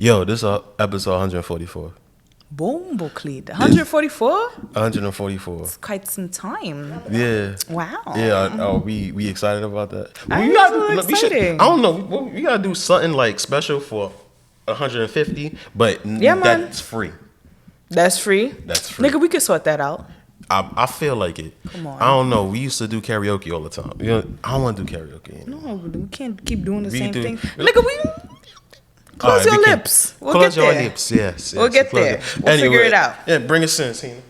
Yo, this is episode 144. Boom, Boclid. 144? 144. It's quite some time. Yeah. Wow. Yeah. We excited about that? I'm so excited. I don't know. We gotta do something like special for 150, but that's free. That's free. That's free. Nigga, we could sort that out. I feel like it. Come on. I don't know. We used to do karaoke all the time. You know, I don't want to do karaoke anymore. No, we can't keep doing the We same do. thing. Nigga, close your lips. We'll close get your there. lips. Yes. We'll get there. We'll figure it out. Yeah, bring us in, Tina.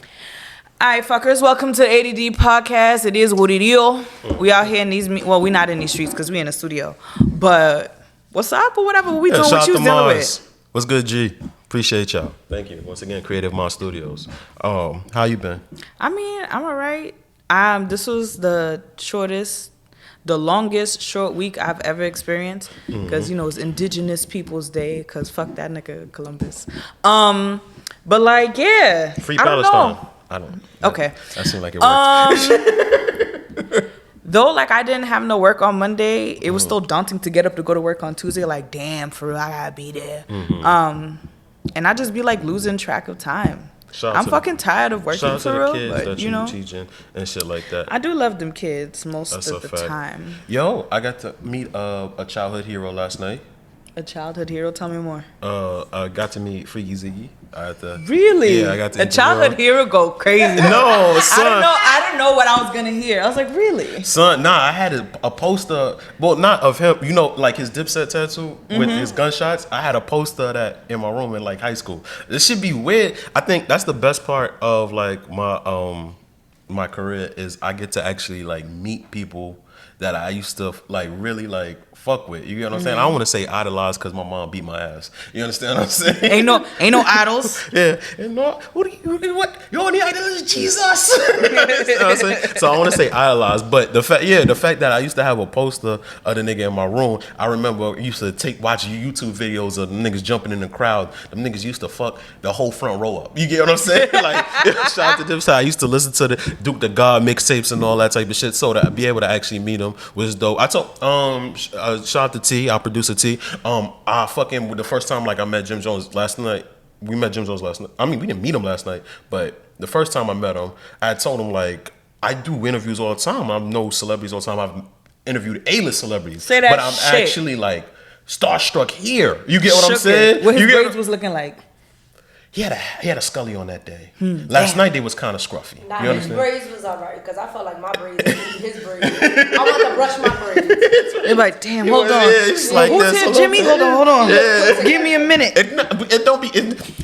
All right, fuckers. Welcome to the A.D.D podcast. It is what it is. We out here in these. Well, we not in these streets because we in the studio. But what's up or whatever? What we doing? What you dealing with? What's good, G? Appreciate y'all. Thank you once again, Creative Mod Studios. How you been? I mean, I'm alright. This was the longest short week I've ever experienced because you know it's Indigenous Peoples Day. Because fuck that nigga Columbus. But like, yeah, Free I don't Palestine. know. I don't. Okay. That seemed like it worked. Though, like, I didn't have no work on Monday, it was still daunting to get up to go to work on Tuesday. Like, damn, for real, I gotta be there. And I just be like losing track of time. I'm fucking tired of working shout for out to real, the kids but that you know, teaching and shit like that. I do love them kids most That's of a the fact. time. Yo, I got to meet a childhood hero last night. A childhood hero? Tell me more. I got to meet Freaky Ziggy. Really? Yeah, I got to. A childhood hero go crazy. No, son. I didn't know what I was gonna hear. I was like, really? Son, nah, I had a poster. Well, not of him. You know, like his Dipset tattoo with his gunshots. I had a poster of that in my room in like high school. This should be weird. I think that's the best part of like my career is I get to actually like meet people that I used to like really like fuck with. You get what I'm saying? I don't want to say idolize because my mom beat my ass. You understand what I'm saying? Ain't no idols. Yeah. And no, what? You only idolize Jesus. You know what I'm saying? So I want to say idolize, but the fact that I used to have a poster of the nigga in my room. I remember I used to watch YouTube videos of the niggas jumping in the crowd. Them niggas used to fuck the whole front row up. You get what I'm saying? Like shout out to them. So I used to listen to the Duke the God mixtapes and all that type of shit. So to be able to actually meet him was dope. I told shout out to T, our producer T. I fucking the first time like I met Jim Jones last night. We met Jim Jones last night. I mean, we didn't meet him last night, but the first time I met him, I told him like I do interviews all the time. I know celebrities all the time. I've interviewed A-list celebrities, Say that but I'm shit. actually like starstruck here. You get what I'm saying? What his You braids was looking like. He had a scully on that day. Last night they was kind of scruffy. Nah, you his understand? braids was alright because I felt like my braids would be his braids. I want to brush my braids. They're like, damn, hold on. Yeah, it's like Who's this. here, Jimmy? Hold on. Yeah. Give me a minute.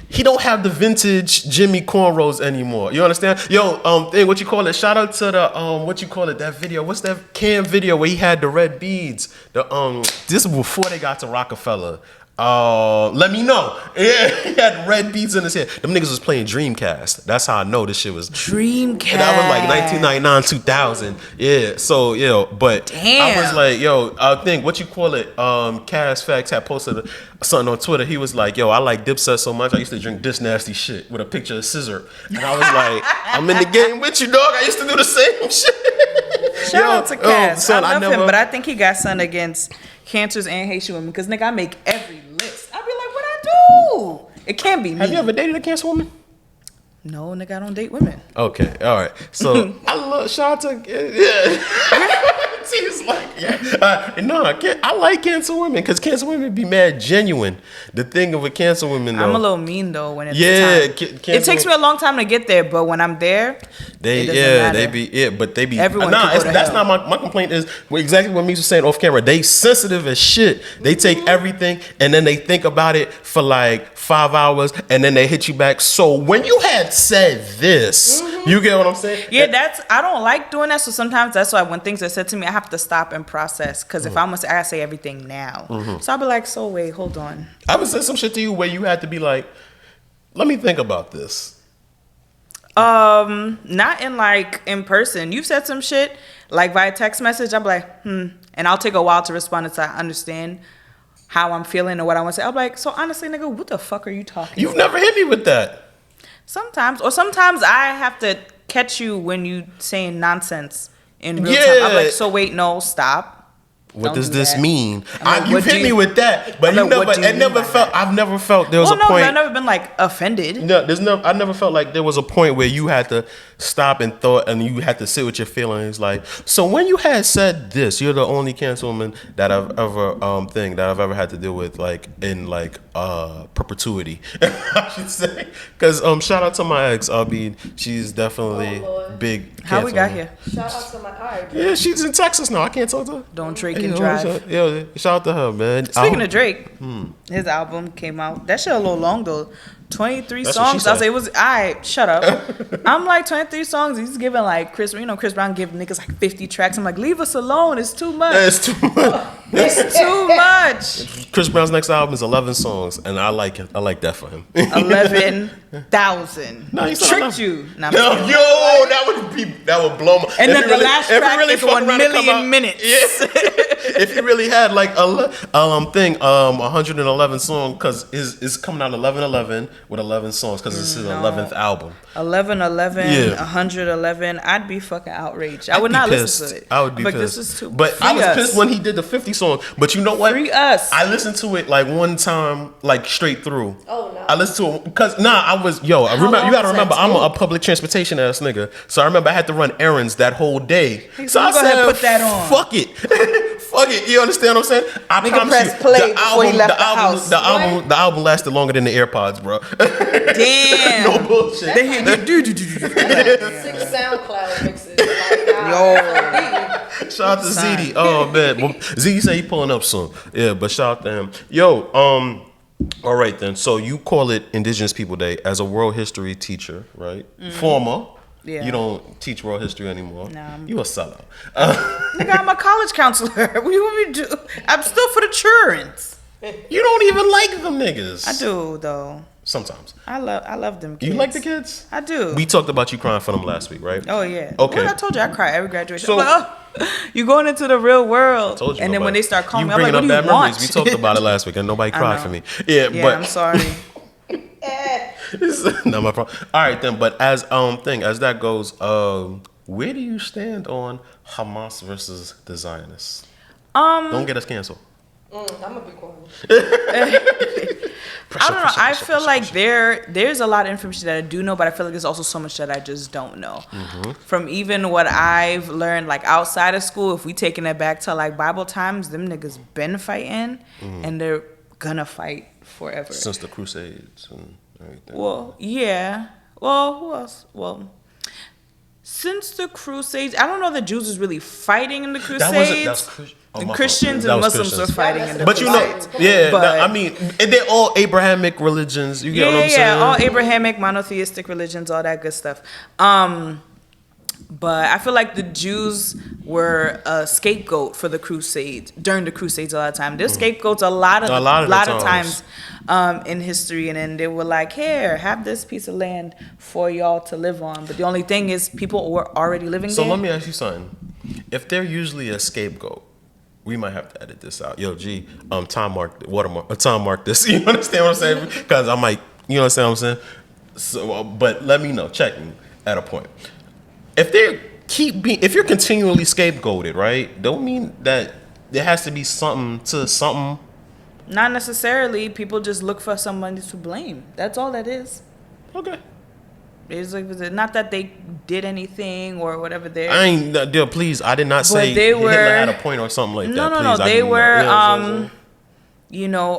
He don't have the vintage Jimmy cornrows anymore. You understand? Yo, what you call it? Shout out to the that video. What's that Cam video where he had the red beads? This was before they got to Rockefeller. Let me know. Yeah, he had red beads in his hair. Them niggas was playing Dreamcast. That's how I know this shit was Dreamcast. And that was like 1999, 2000. Yeah. So but damn. I was like, I think Cass Facts had posted something on Twitter. He was like, I like Dipset so much. I used to drink this nasty shit with a picture of Scissor. And I was like, I'm in the game with you, dog. I used to do the same shit. Shout out to Cass. Son, I love him, but I think he got something against cancers and Haitian women because nigga, I make every list. I be like, what I do? It can't be me. Have you ever dated a cancer woman? No, nigga, I don't date women. Okay, all right. So I love shout out to He's like, I like cancer women because cancer women be mad genuine. The thing of a cancer woman, though, I'm a little mean though when it's time. It takes me a long time to get there, but when I'm there, they be everyone. That's not my complaint. Is exactly what Meekz was saying off camera. They sensitive as shit. They take everything and then they think about it for like 5 hours and then they hit you back. So when you had said this, you get what I'm saying? Yeah, I don't like doing that. So sometimes that's why when things are said to me, I have to stop and process. Because if I gotta say everything now. So I'll be like, so wait, hold on. I would say some shit to you where you had to be like, let me think about this. Not in person. You've said some shit like via text message. I'll be like, and I'll take a while to respond until I understand how I'm feeling or what I want to say. I'll be like, so honestly, nigga, what the fuck are you talking You've about? never hit me with that. Sometimes I have to catch you when you saying nonsense in real time. I'm like, so wait, no, stop. what does do this that. mean? Like, You hit me with that, but I've never felt there was a point. I've never been like offended. No, I never felt like there was a point where you had to stop and thought, and you had to sit with your feelings. Like, so when you had said this, you're the only cancer woman that I've ever had to deal with, like in like perpetuity, I should say. Because shout out to my ex, A.D.D. She's definitely big. How we got here? Shout out to my Yeah, she's in Texas now. I can't talk to her. Don't Drake and drive. Shout out to her, man. Speaking of Drake, his album came out. That shit a little long though. 23 That's songs. I was like, it was shut up. I'm like 23 songs. He's giving like Chris Brown give niggas like 50 tracks. I'm like, leave us alone. It's too much. It's too much. It's too much. Chris Brown's next album is 11 songs, and I like it. I like that for him. 11,000. No, he said tricked 11. you. Nah, that would blow my. And then the last track is 1 million minutes. Yeah. If he really had like 111 songs, because it's coming out 11/11 with 11 songs, because it's his 11th album. 11/11, 111. I'd be fucking outraged. I would not listen to it. I would be pissed. This is too. But I was pissed when he did the 50 song. But you know what? Free us. I listened to it like one time, like straight through. Oh no. I listened to it because I remember. You gotta remember, I'm a public transportation ass nigga. So I remember I had to run errands that whole day. So I said, put that on. Fuck it. Fuck it. You understand what I'm saying? I promise press you, play before he left the house. The album lasted longer than the AirPods, bro. Damn. No bullshit. 6 SoundCloud mixes. Yo. Shout out to ZD. Oh man, well, ZD say he pulling up soon. Yeah, but shout out to him. Yo, all right then. So you call it Indigenous People Day as a world history teacher, right? Former. Yeah. You don't teach world history anymore. Nah. You a sellout. Nigga, I'm a college counselor. What do you want me to do? I'm still for the churns. You don't even like them niggas. I do though. Sometimes. I love them kids. You like the kids? I do. We talked about you crying for them last week, right? Oh yeah. Okay. Well, I told you I cry every graduation. So- I'm like, you going into the real world. Told you and then when they start calling me, I'm bringing like, what up do you bad want? memories. We talked about it last week, and nobody cried know. for me. Yeah, Yeah, but I'm sorry. It's not my problem. All right then, but as that goes, where do you stand on Hammas versus the Zionists? Don't get us canceled. I'm gonna be quiet. I don't know. I feel like there's a lot of information that I do know, but I feel like there's also so much that I just don't know. Mm-hmm. From even what I've learned, like outside of school, if we taking it back to like Bible times, them niggas been fighting, and they're gonna fight forever. Since the Crusades and everything. Well, yeah. Well, who else? Well, since the Crusades, I don't know the Jews was really fighting in the Crusades. The Christians and Muslims were fighting in the Crusades. But you know, I mean, they're all Abrahamic religions. You get what I'm saying? Yeah, all Abrahamic, monotheistic religions, all that good stuff. But I feel like the Jews were a scapegoat for the Crusades during the Crusades a lot of time. They're scapegoats a lot of times in history, and then they were like, "Here, have this piece of land for y'all to live on." But the only thing is, people were already living there. So let me ask you something: if they're usually a scapegoat, we might have to edit this out. Yo, G, time mark this. You understand what I'm saying? Because I might, you understand what I'm saying? So, but let me know. Check me at a point. If you're continually scapegoated, right? Don't mean that there has to be something to something. Not necessarily. People just look for somebody to blame. That's all that is. Okay. It's like, not that they did anything or whatever. Please, I did not say they were, Hitler had a point or something like that. No. They were,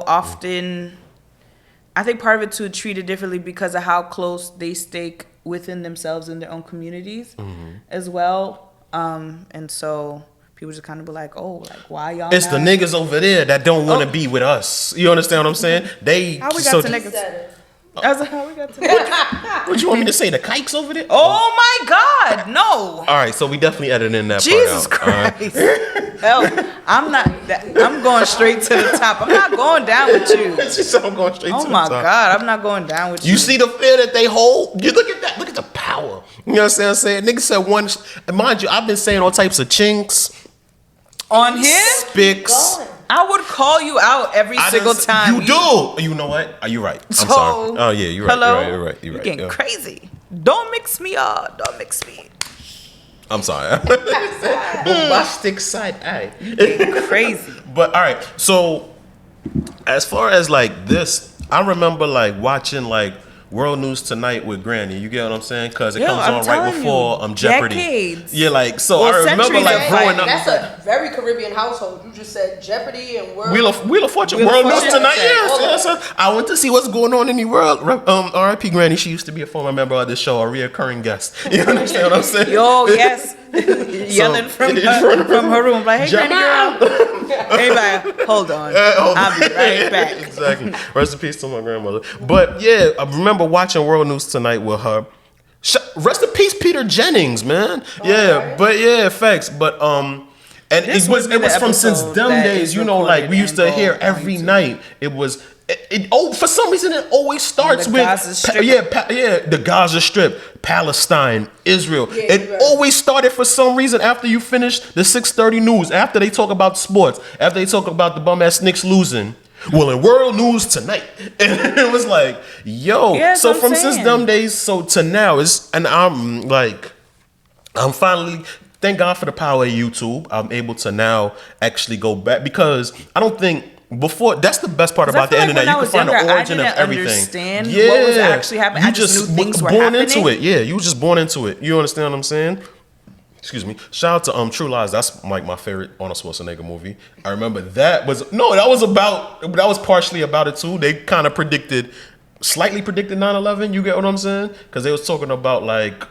often. I think part of it too treated differently because of how close they stay within themselves in their own communities as well. And so people just kind of be like, oh, like, why y'all It's the niggas over there that don't want to be with us. You understand what I'm saying? How we got to niggas? That's how we got to niggas. What you want me to say? The kikes over there? Oh my God, no. All right, so we definitely edited in that Jesus part out. Christ. Hell, I'm going straight to the top. I'm not going down with you. She said I'm going straight to the top. Oh my God, I'm not going down with you. You see the fear that they hold? You look at that. Look at the power. You know what I'm saying? Niggas said one. And mind you, I've been saying all types of chinks. On here? Spicks. I would call you out every single time. You do. You know what? You're right. I'm sorry. Oh yeah, you're right. Hello? You're right. You're getting crazy. Don't mix me up. Don't mix me. I'm sorry. Bombastic side eye. Crazy. But all right, so as far as like this, I remember like watching like World News Tonight with Granny. You get what I'm saying? Because it comes on right before Jeopardy. Decades. Yeah, like so. Well, I remember like growing up. That's a very Caribbean household. You just said Jeopardy and Wheel of Fortune. World News Tonight. Yes. I went to see what's going on in the world. R.I.P. Granny. She used to be a former member of the show, a reoccurring guest. You understand what I'm saying? Yo, yes. Yelling from her room like, "Hey, Granny girl." Everybody, hold on. I'll be right back. Exactly. Rest in peace to my grandmother. But yeah, I remember watching World News Tonight with her. Rest in peace, Peter Jennings, man. But facts. But and it was from since them days. You know, like we used to hear every night. It was. For some reason it always starts with the Gaza Strip, Palestine, Israel. It always started for some reason after you finish the 6:30 news, after they talk about sports, after they talk about the bum ass Knicks losing. Well, in World News Tonight, and it was like, yo. So from since them days, so to now I'm finally. Thank God for the power of YouTube. I'm able to now actually go back because I don't think. Before, that's the best part about the internet. You can find the origin of everything. Understand what was actually happening. I just knew things were happening. Into it. Yeah, you were just born into it. You understand what I'm saying? Excuse me. Shout out to True Lies. That's like my favorite Arnold Schwarzenegger movie. I remember that was partially about it too. They kind of slightly predicted 9/11. You get what I'm saying? Because they was talking about like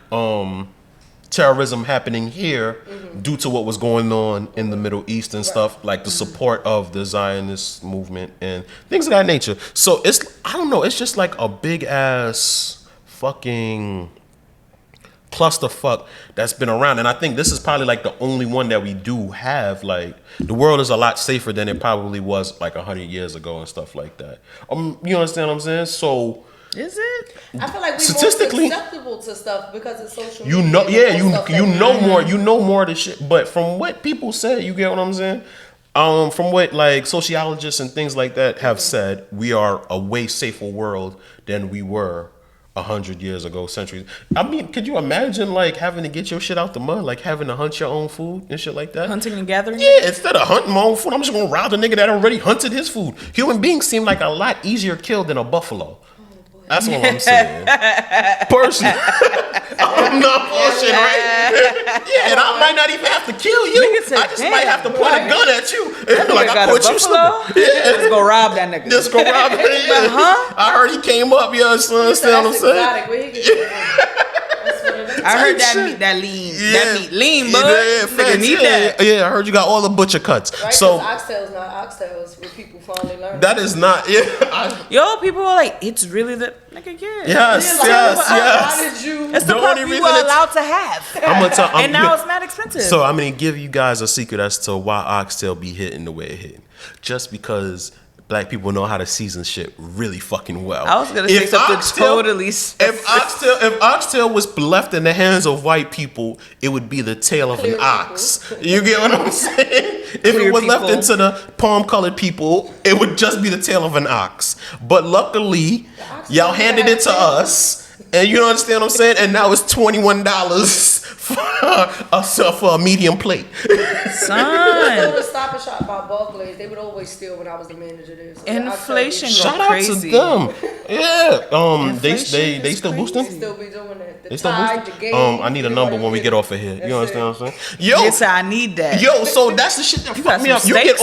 terrorism happening here due to what was going on in the Middle East and stuff, like the support of the Zionist movement and things of that nature. So I don't know, it's just like a big ass fucking clusterfuck that's been around. And I think this is probably like the only one that we do have. Like the world is a lot safer than it probably was like 100 years ago and stuff like that. You understand what I'm saying? So is it? I feel like we're statistically more susceptible to stuff because it's social media. You know more of the shit. But from what people say, you get what I'm saying? From what like sociologists and things like that have said, we are a way safer world than we were 100 years ago, centuries. I mean, could you imagine like having to get your shit out the mud, like having to hunt your own food and shit like that? Hunting and gathering? Yeah, instead of hunting my own food, I'm just gonna rob the nigga that already hunted his food. Human beings seem like a lot easier killed than a buffalo. That's what I'm saying. Personally, I'm not bullshit, right? Yeah, and I might not even have to kill you. I just might have to point a gun at you. Like I caught you slipping. Let's go rob that nigga. Let's go rob him. I heard he came up, son. Understand what I'm saying? I heard that lean, bud. Nigga need that. Yeah, I heard you got all the butcher cuts. Right, so oxtails not oxtails, where people finally learn. That is not. Yo, people are like, it's really the nigga. Yes. How did you? It's the part we were allowed to have. And now it's not expensive. So I'm gonna give you guys a secret as to why oxtail be hitting the way it hit. Just because Black people know how to season shit really fucking well. I was gonna say something totally. If oxtail was left in the hands of white people, it would be the tail of an ox. You get what I'm saying? If it was left into the palm-colored people, it would just be the tail of an ox. But luckily, y'all handed it to us, and you understand what I'm saying? And now it's $21 for a medium plate. Son. I go to Stop and Shop by Barclays. They would always steal when I was the manager there. So inflation shout out crazy. To them. Yeah. They still boosting? They still be doing that. They still boosting? I need a number when we get off of here. You understand what I'm saying? Yo. Yes, I need that. Yo, so that's the shit that fucked me up. You get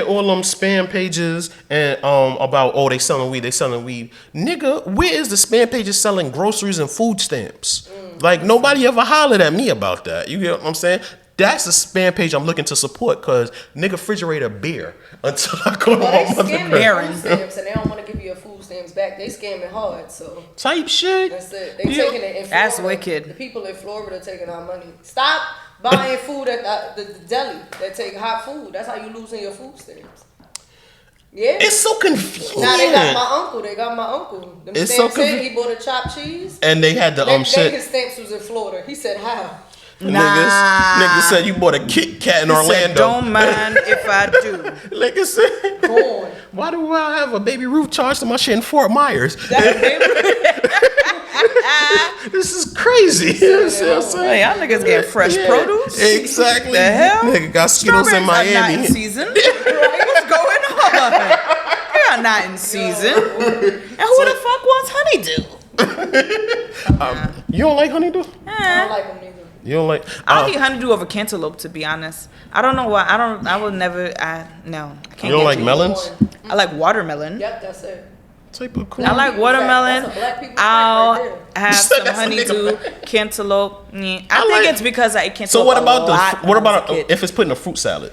all them spam pages and about they selling weed. Nigga, where is the spam pages selling groceries and food stamps? Like nobody ever hollered at me about that. You get what I'm saying? That's the spam page I'm looking to support because nigga refrigerator beer until I go to my mother. Food stamps and they don't want to give you your food stamps back. They scamming hard, so type shit. That's it. They taking it in Florida. That's wicked. The people in Florida taking our money. Stop buying food at the deli that take hot food. That's how you losing your food stamps. Yeah, it's so convenient. Now they got my uncle. Them it's stamps so convenient. He bought a chopped cheese, and they had the shit. His stamps was in Florida. He said how. Niggas said you bought a Kit Kat in Orlando. Said, don't mind if I do. Nigga said, why do I have a Baby Ruth charged to my shit in Fort Myers? This is crazy. Y'all niggas get fresh produce. Exactly. The hell? Nigga got Skittles in Miami. Are not in season. What's going on? They are not in season. And who the fuck wants honeydew? You don't like honeydew? I don't like them neither. You don't like? I'll eat honeydew over cantaloupe, to be honest. I don't know why. I will never. No, I can't. You don't like melons? I like watermelon. Yep, that's it. Type of cool. I like watermelon. That's a black people I'll right have some honeydew, cantaloupe. I think it's because I eat cantaloupe. So what about if it's put in a fruit salad?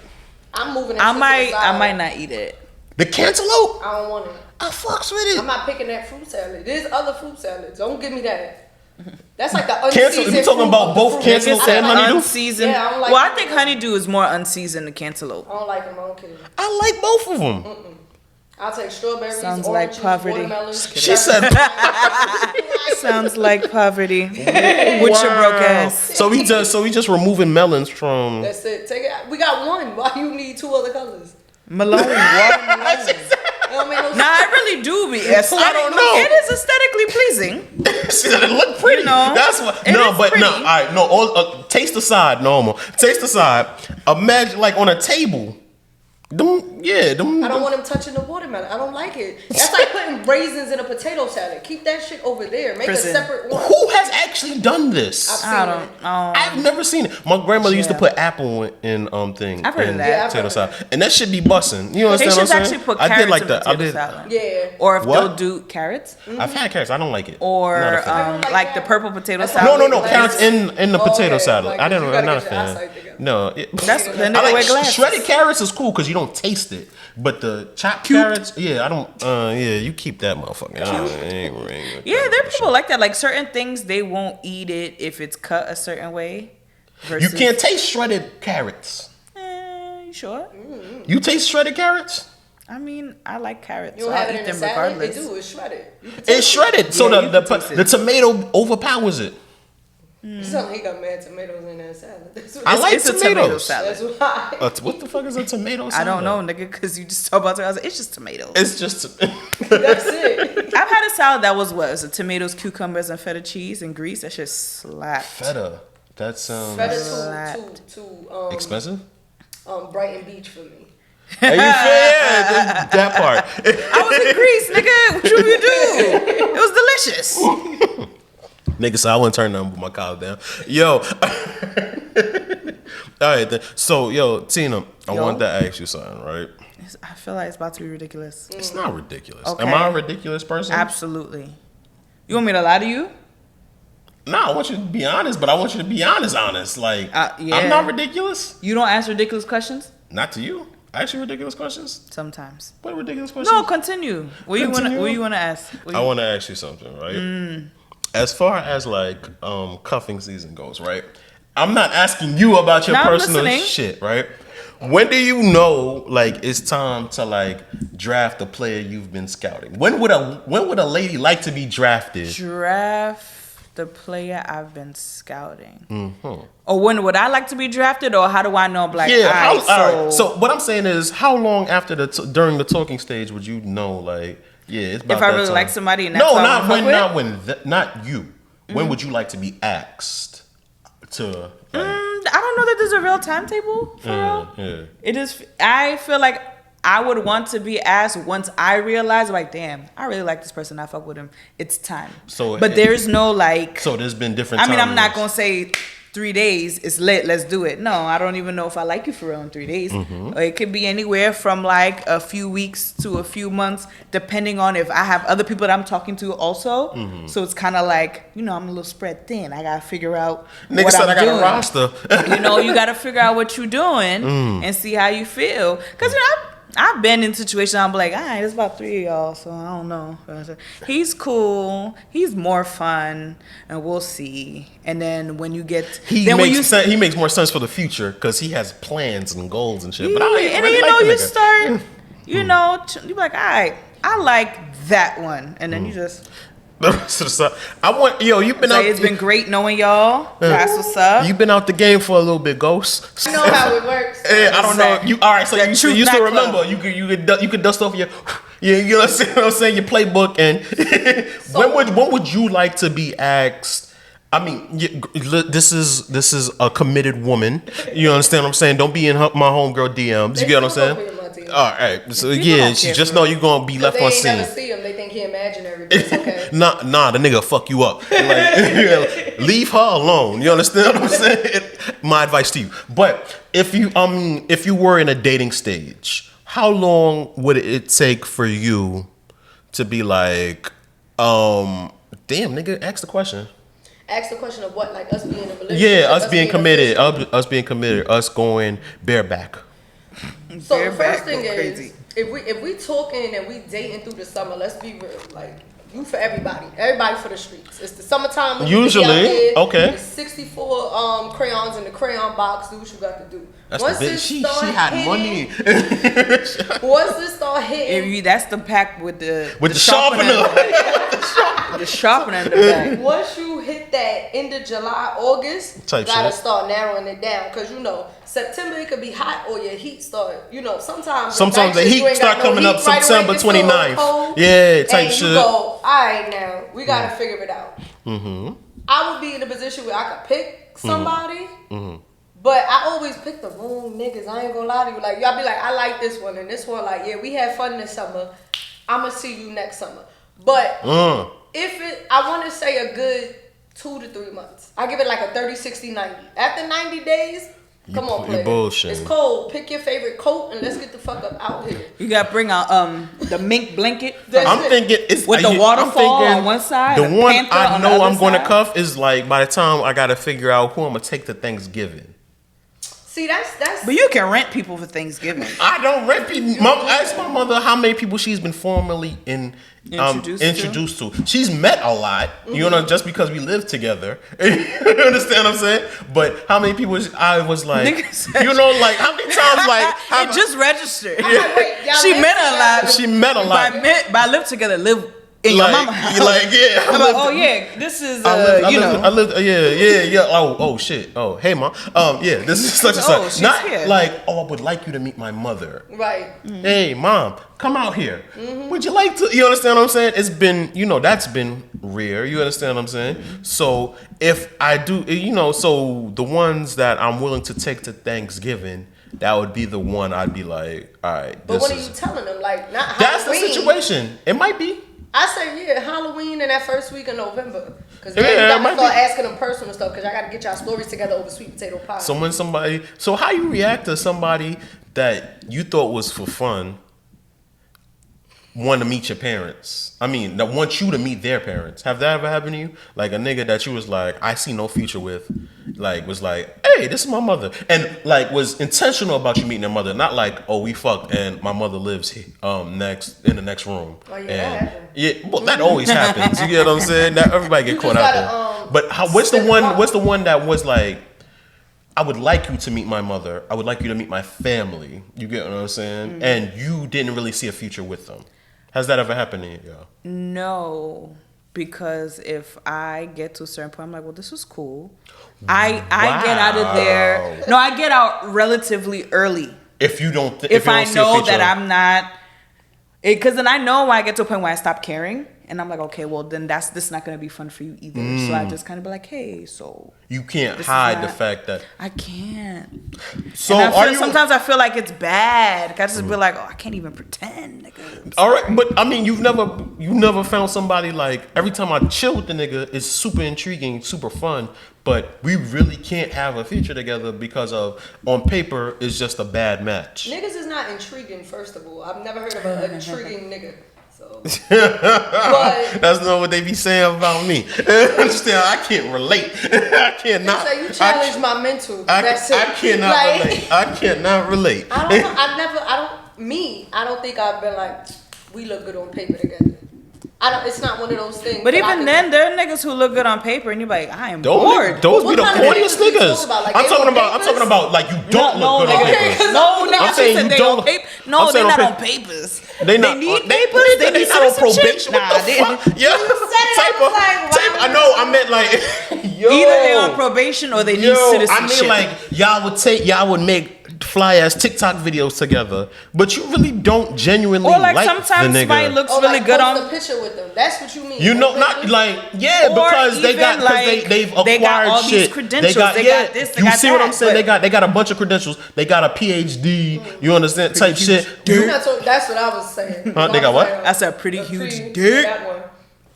I'm moving that shit to the side. I might not eat it. The cantaloupe? I don't want it. I fucks with it. I'm not picking that fruit salad. There's other fruit salads. Don't give me that. That's like the unseasoned. You talking about both cantaloupe and honeydew? Unseasoned. Yeah, I don't like I think honeydew is more unseasoned than cantaloupe. I don't like them. I don't care. I like both of them. I'll take strawberries, Sounds oranges, like poverty. watermelons. She said. Sounds like poverty. With your broke ass. So we just removing melons from. That's it. Take it. We got one. Why you need two other colors? Malone, watermelon. It don't make no sense. Nah, I really do be aesthetic. I don't know. It is aesthetically pleasing. She said it look pretty. You know, that's what. it No, is but pretty. no. All right, no. All taste aside, normal. Taste aside. Imagine like on a table. I don't want him touching the watermelon. I don't like it. That's like putting raisins in a potato salad. Keep that shit over there. Make Prison. a separate one. Who has actually done this? I've never seen it. My grandmother used to put apple in thing. I've heard of that. Potato salad, and that should be bussin'. You know what I'm saying? They should actually put carrots in potato salad. Yeah. Or if What? they'll do carrots. I've had carrots. I don't like it. Or Not a fan. like the purple potato salad. No. Carrots in the potato salad. I didn't. I'm not a fan. No. That's the I nigga like wear glasses. shredded carrots is cool because you don't taste it. But the chopped carrots, I don't. You keep that motherfucker. Yeah, there are people like that. Like certain things, they won't eat it if it's cut a certain way. You can't taste shredded carrots. You sure? You taste shredded carrots? I mean, I like carrots. You don't so have I'll it eat in the them salad? regardless. They do. It's shredded. It's shredded, so Yeah, you can taste the tomato overpowers it. Something he got mad tomatoes in that salad. That's what I like It's a tomato tomatoes. salad. That's why. What the fuck is a tomato salad? I don't know, nigga, because you just talk about tomatoes. It's just tomatoes. It's just. That's it. I've had a salad that was what? It was tomatoes, cucumbers, and feta cheese and grease. That shit slapped. Feta. That sounds Feta too expensive. Brighton Beach for me. Are you fair? That part. I was in Greece, nigga. What should we do? It was delicious. Nigga, so I wouldn't turn nothing but my collar down. Yo. All right, then. So, yo, Tina, I wanted to ask you something, right? I feel like it's about to be ridiculous. It's not ridiculous. Okay. Am I a ridiculous person? Absolutely. You want me to lie to you? No, I want you to be honest, but I want you to be honest. Like, yeah. I'm not ridiculous. You don't ask ridiculous questions? Not to you. I ask you ridiculous questions. Sometimes. What ridiculous questions? No, continue. What you want to ask? I want to ask you something, right? As far as like cuffing season goes, right? I'm not asking you about your personal shit, right? When do you know like it's time to like draft the player you've been scouting? When would a lady like to be drafted? Draft the player I've been scouting. Or when would I like to be drafted, or how do I know? Like, all right. So what I'm saying is, how long after during the talking stage would you know? Like, it's about if I that really time. like somebody, and that's not you. When would you like to be asked to? Like, I don't know that there's a real timetable for real. Yeah. It is. I feel like I would want to be asked once I realize, like, damn, I really like this person. I fuck with him. It's time. But there's no like. So there's been different. I mean, I'm not gonna say 3 days. It's lit. Let's do it. No, I don't even know if I like you for real in 3 days. Or it could be anywhere from like a few weeks to a few months, depending on if I have other people that I'm talking to also. So it's kind of like, I'm a little spread thin. I gotta figure out Nigga what said I'm I got doing. a roster. You gotta figure out what you're doing and see how you feel. Cause I've been in situations I'm like, all right, there's about 3 of y'all, so I don't know. He's cool. He's more fun, and we'll see. And then when you get, he makes more sense for the future because he has plans and goals and shit. But you start, you be like, all right, I like that one, and then you just. You've been out. It's been great knowing y'all. That's what's up. You've been out the game for a little bit, Ghost. I know how it works. I don't know. All right. So you still remember? Club. You could dust off Yeah, you know what I'm saying? Your playbook. And when would you like to be asked? I mean, this is a committed woman. You understand what I'm saying? Don't be in my homegirl DMs. You get what I'm saying? All right. So yeah, just know you're gonna be left on scene. They never see him. They think he imaginary. It's okay. Nah, the nigga fuck you up. Like, leave her alone. You understand what I'm saying? My advice to you. But if you were in a dating stage, how long would it take for you to be like, damn, nigga, ask the question. Ask the question of what, like us being in a relationship. Yeah, us being committed, us going bareback. So the first thing is, if we talking and we dating through the summer, let's be real. Like, you for everybody for the streets. It's the summertime. Usually, okay. It's 64 crayons in the crayon box. Do what you got to do. That's once the bitch. She had money. Once it start hitting, that's the pack with the sharpener. The sharpener in the back. Once you hit that end of July, August, you gotta start narrowing it down. Cause September it could be hot or your heat start. Sometimes the heat start coming up September 29th. Yeah, type shit. Go, all right, now we gotta figure it out. Mm-hmm. I would be in a position where I could pick somebody. Mm-hmm. But I always pick the wrong niggas. I ain't gonna lie to you. Like, y'all be like, I like this one and this one. Like, yeah, we had fun this summer. I'ma see you next summer. But I want to say a good 2 to 3 months. I give it like a 30, 60, 90. After 90 days, come on, player. It's cold. Pick your favorite coat and let's get the fuck up out here. You gotta bring out the mink blanket. I'm thinking it's with the waterfall on one side. The one I know I'm going to cuff is like by the time I gotta figure out who I'm gonna take to Thanksgiving. See, that's. But you can rent people for Thanksgiving. I don't rent people. Ask my mother how many people she's been formally introduced to. She's met a lot, just because we live together. You understand what I'm saying? But how many people I was like, like how many times like it just registered. She met a lot. By live together, live in your mama house. Like, yeah. This is I lived, yeah. Oh shit. Oh, hey mom. Yeah, this is such and such. Not here. Like, I would like you to meet my mother. Right. Mm-hmm. Hey mom, come out here. Mm-hmm. Would you like to? You understand what I'm saying? It's been, that's been rare. You understand what I'm saying? Mm-hmm. So if I do, so the ones that I'm willing to take to Thanksgiving, that would be the one I'd be like, all right. But what are you telling them? Like, not Halloween. That's the situation. It might be. I say, Halloween in that first week of November. Because then you got to start asking them personal stuff because y'all got to get y'all stories together over sweet potato pie. So how you react to somebody that you thought was for fun want to meet your parents? I mean, that wants you to meet their parents. Have that ever happened to you? Like a nigga that you was like, I see no future with, like was like, hey, this is my mother, and like was intentional about you meeting their mother, not like, oh, we fucked and my mother lives in the next room. Oh yeah, well, that always happens. You get what I'm saying? That everybody get caught out there. But what's the one that was like, I would like you to meet my mother. I would like you to meet my family. You get what I'm saying? Mm-hmm. And you didn't really see a future with them. Has that ever happened to you? No, because if I get to a certain point, I'm like, well, this was cool. I get out of there. No, I get out relatively early. If you don't, if I know that I'm not, because then I know when I get to a point where I stop caring. And I'm like, okay, well, then this is not going to be fun for you either. So I just kind of be like, hey, so. You can't hide the fact that. I can't. So sometimes I feel like it's bad. I just be like, oh, I can't even pretend, nigga. All right, but I mean, you never found somebody like, every time I chill with the nigga, it's super intriguing, super fun. But we really can't have a future together because of, on paper, it's just a bad match. Niggas is not intriguing, first of all. I've never heard of an intriguing nigga. So. But that's not what they be saying about me. I can't relate. I cannot. So you challenge my mental. That's it. I cannot relate. I cannot relate. I don't think I've been like, we look good on paper together. It's not one of those things. But even then, there are niggas who look good on paper, and you're like, I am bored. Those be the corniest niggas. I'm talking about like you don't look good on paper. I'm saying you don't. No, they're not on papers. They need papers. They need not on probation. What the fuck? Yeah. I know. I meant like, either they're on probation or they need citizenship. I mean, like y'all would make fly ass TikTok videos together, but you really don't genuinely or like the sometimes nigga. somebody looks Or really like good post on. a picture with them. That's what you mean. You know, not like because they got they've acquired they got all shit. these credentials. They got this. They you got see that, what I'm saying? but- They got a bunch of credentials. They got a PhD. You understand? Type shit. That's what I was saying. Huh? They got what? That's a pretty huge dick. That one.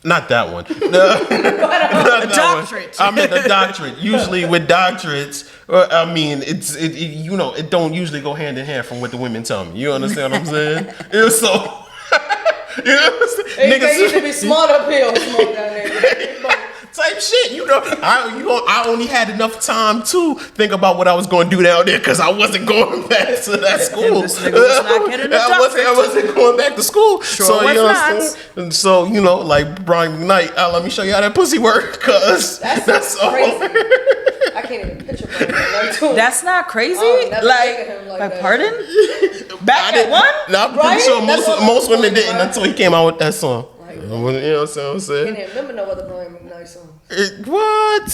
Not that one. A doctorate. I meant a doctorate. Usually with doctorates, I mean, it don't usually go hand in hand from what the women tell me. You understand what I'm saying? Yeah, so. You know what I'm saying? They used to be smart up here or smoke down there. Type shit, you know. I only had enough time to think about what I was going to do down there because I wasn't going back to that school. This nigga was not getting a doctorate. I wasn't going back to school. Sure so was you know not. what I'm saying? And so you know, like Brian McKnight, let me show you how that pussy work, cause that's all. crazy. I can't even picture Brian. That's not crazy. never think of him like that. Pardon? Back at one? No, I'm Right? pretty sure That's what most I'm women saying, didn't right? until he came out with that song. Like, You know what I'm saying? I can't remember no other Brian McKnight song. What?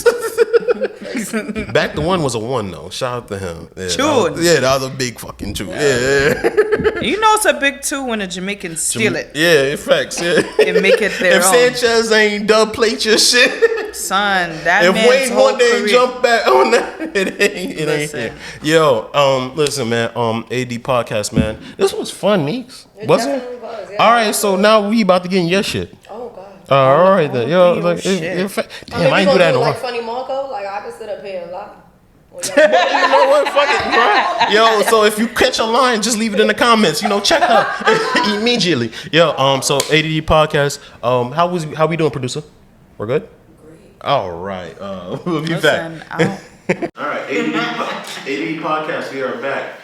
Back to one was a one though. Shout out to him. Yeah, Tune. that was a big fucking tune. Yeah. You know it's a big two when the Jamaicans steal it Yeah, in facts. Yeah. and make it their If own. Sanchez ain't dub plate your shit, Son, that if man's Wayne whole Wonder ain't career. jump back on that, it ain't Listen. it. Yo, listen, man. A.D. podcast, man. This was fun, Meekz. Wasn't it? Definitely was, yeah. All right, so now we about to get in your shit. Oh, God. All right then, yo, your like, shit. damn, I we ain't do gonna that in a like while. Funny Marco? Like, I can sit up here and lie. Well, You know what? Fuck it, bro. Yo, so if you catch a line, just leave it in the comments. You know, check her immediately. Yo, so A.D.D. podcast. How we doing, producer? We're good. Great. All right. We'll be Listen, back. All right, A.D.D. podcast. We are back.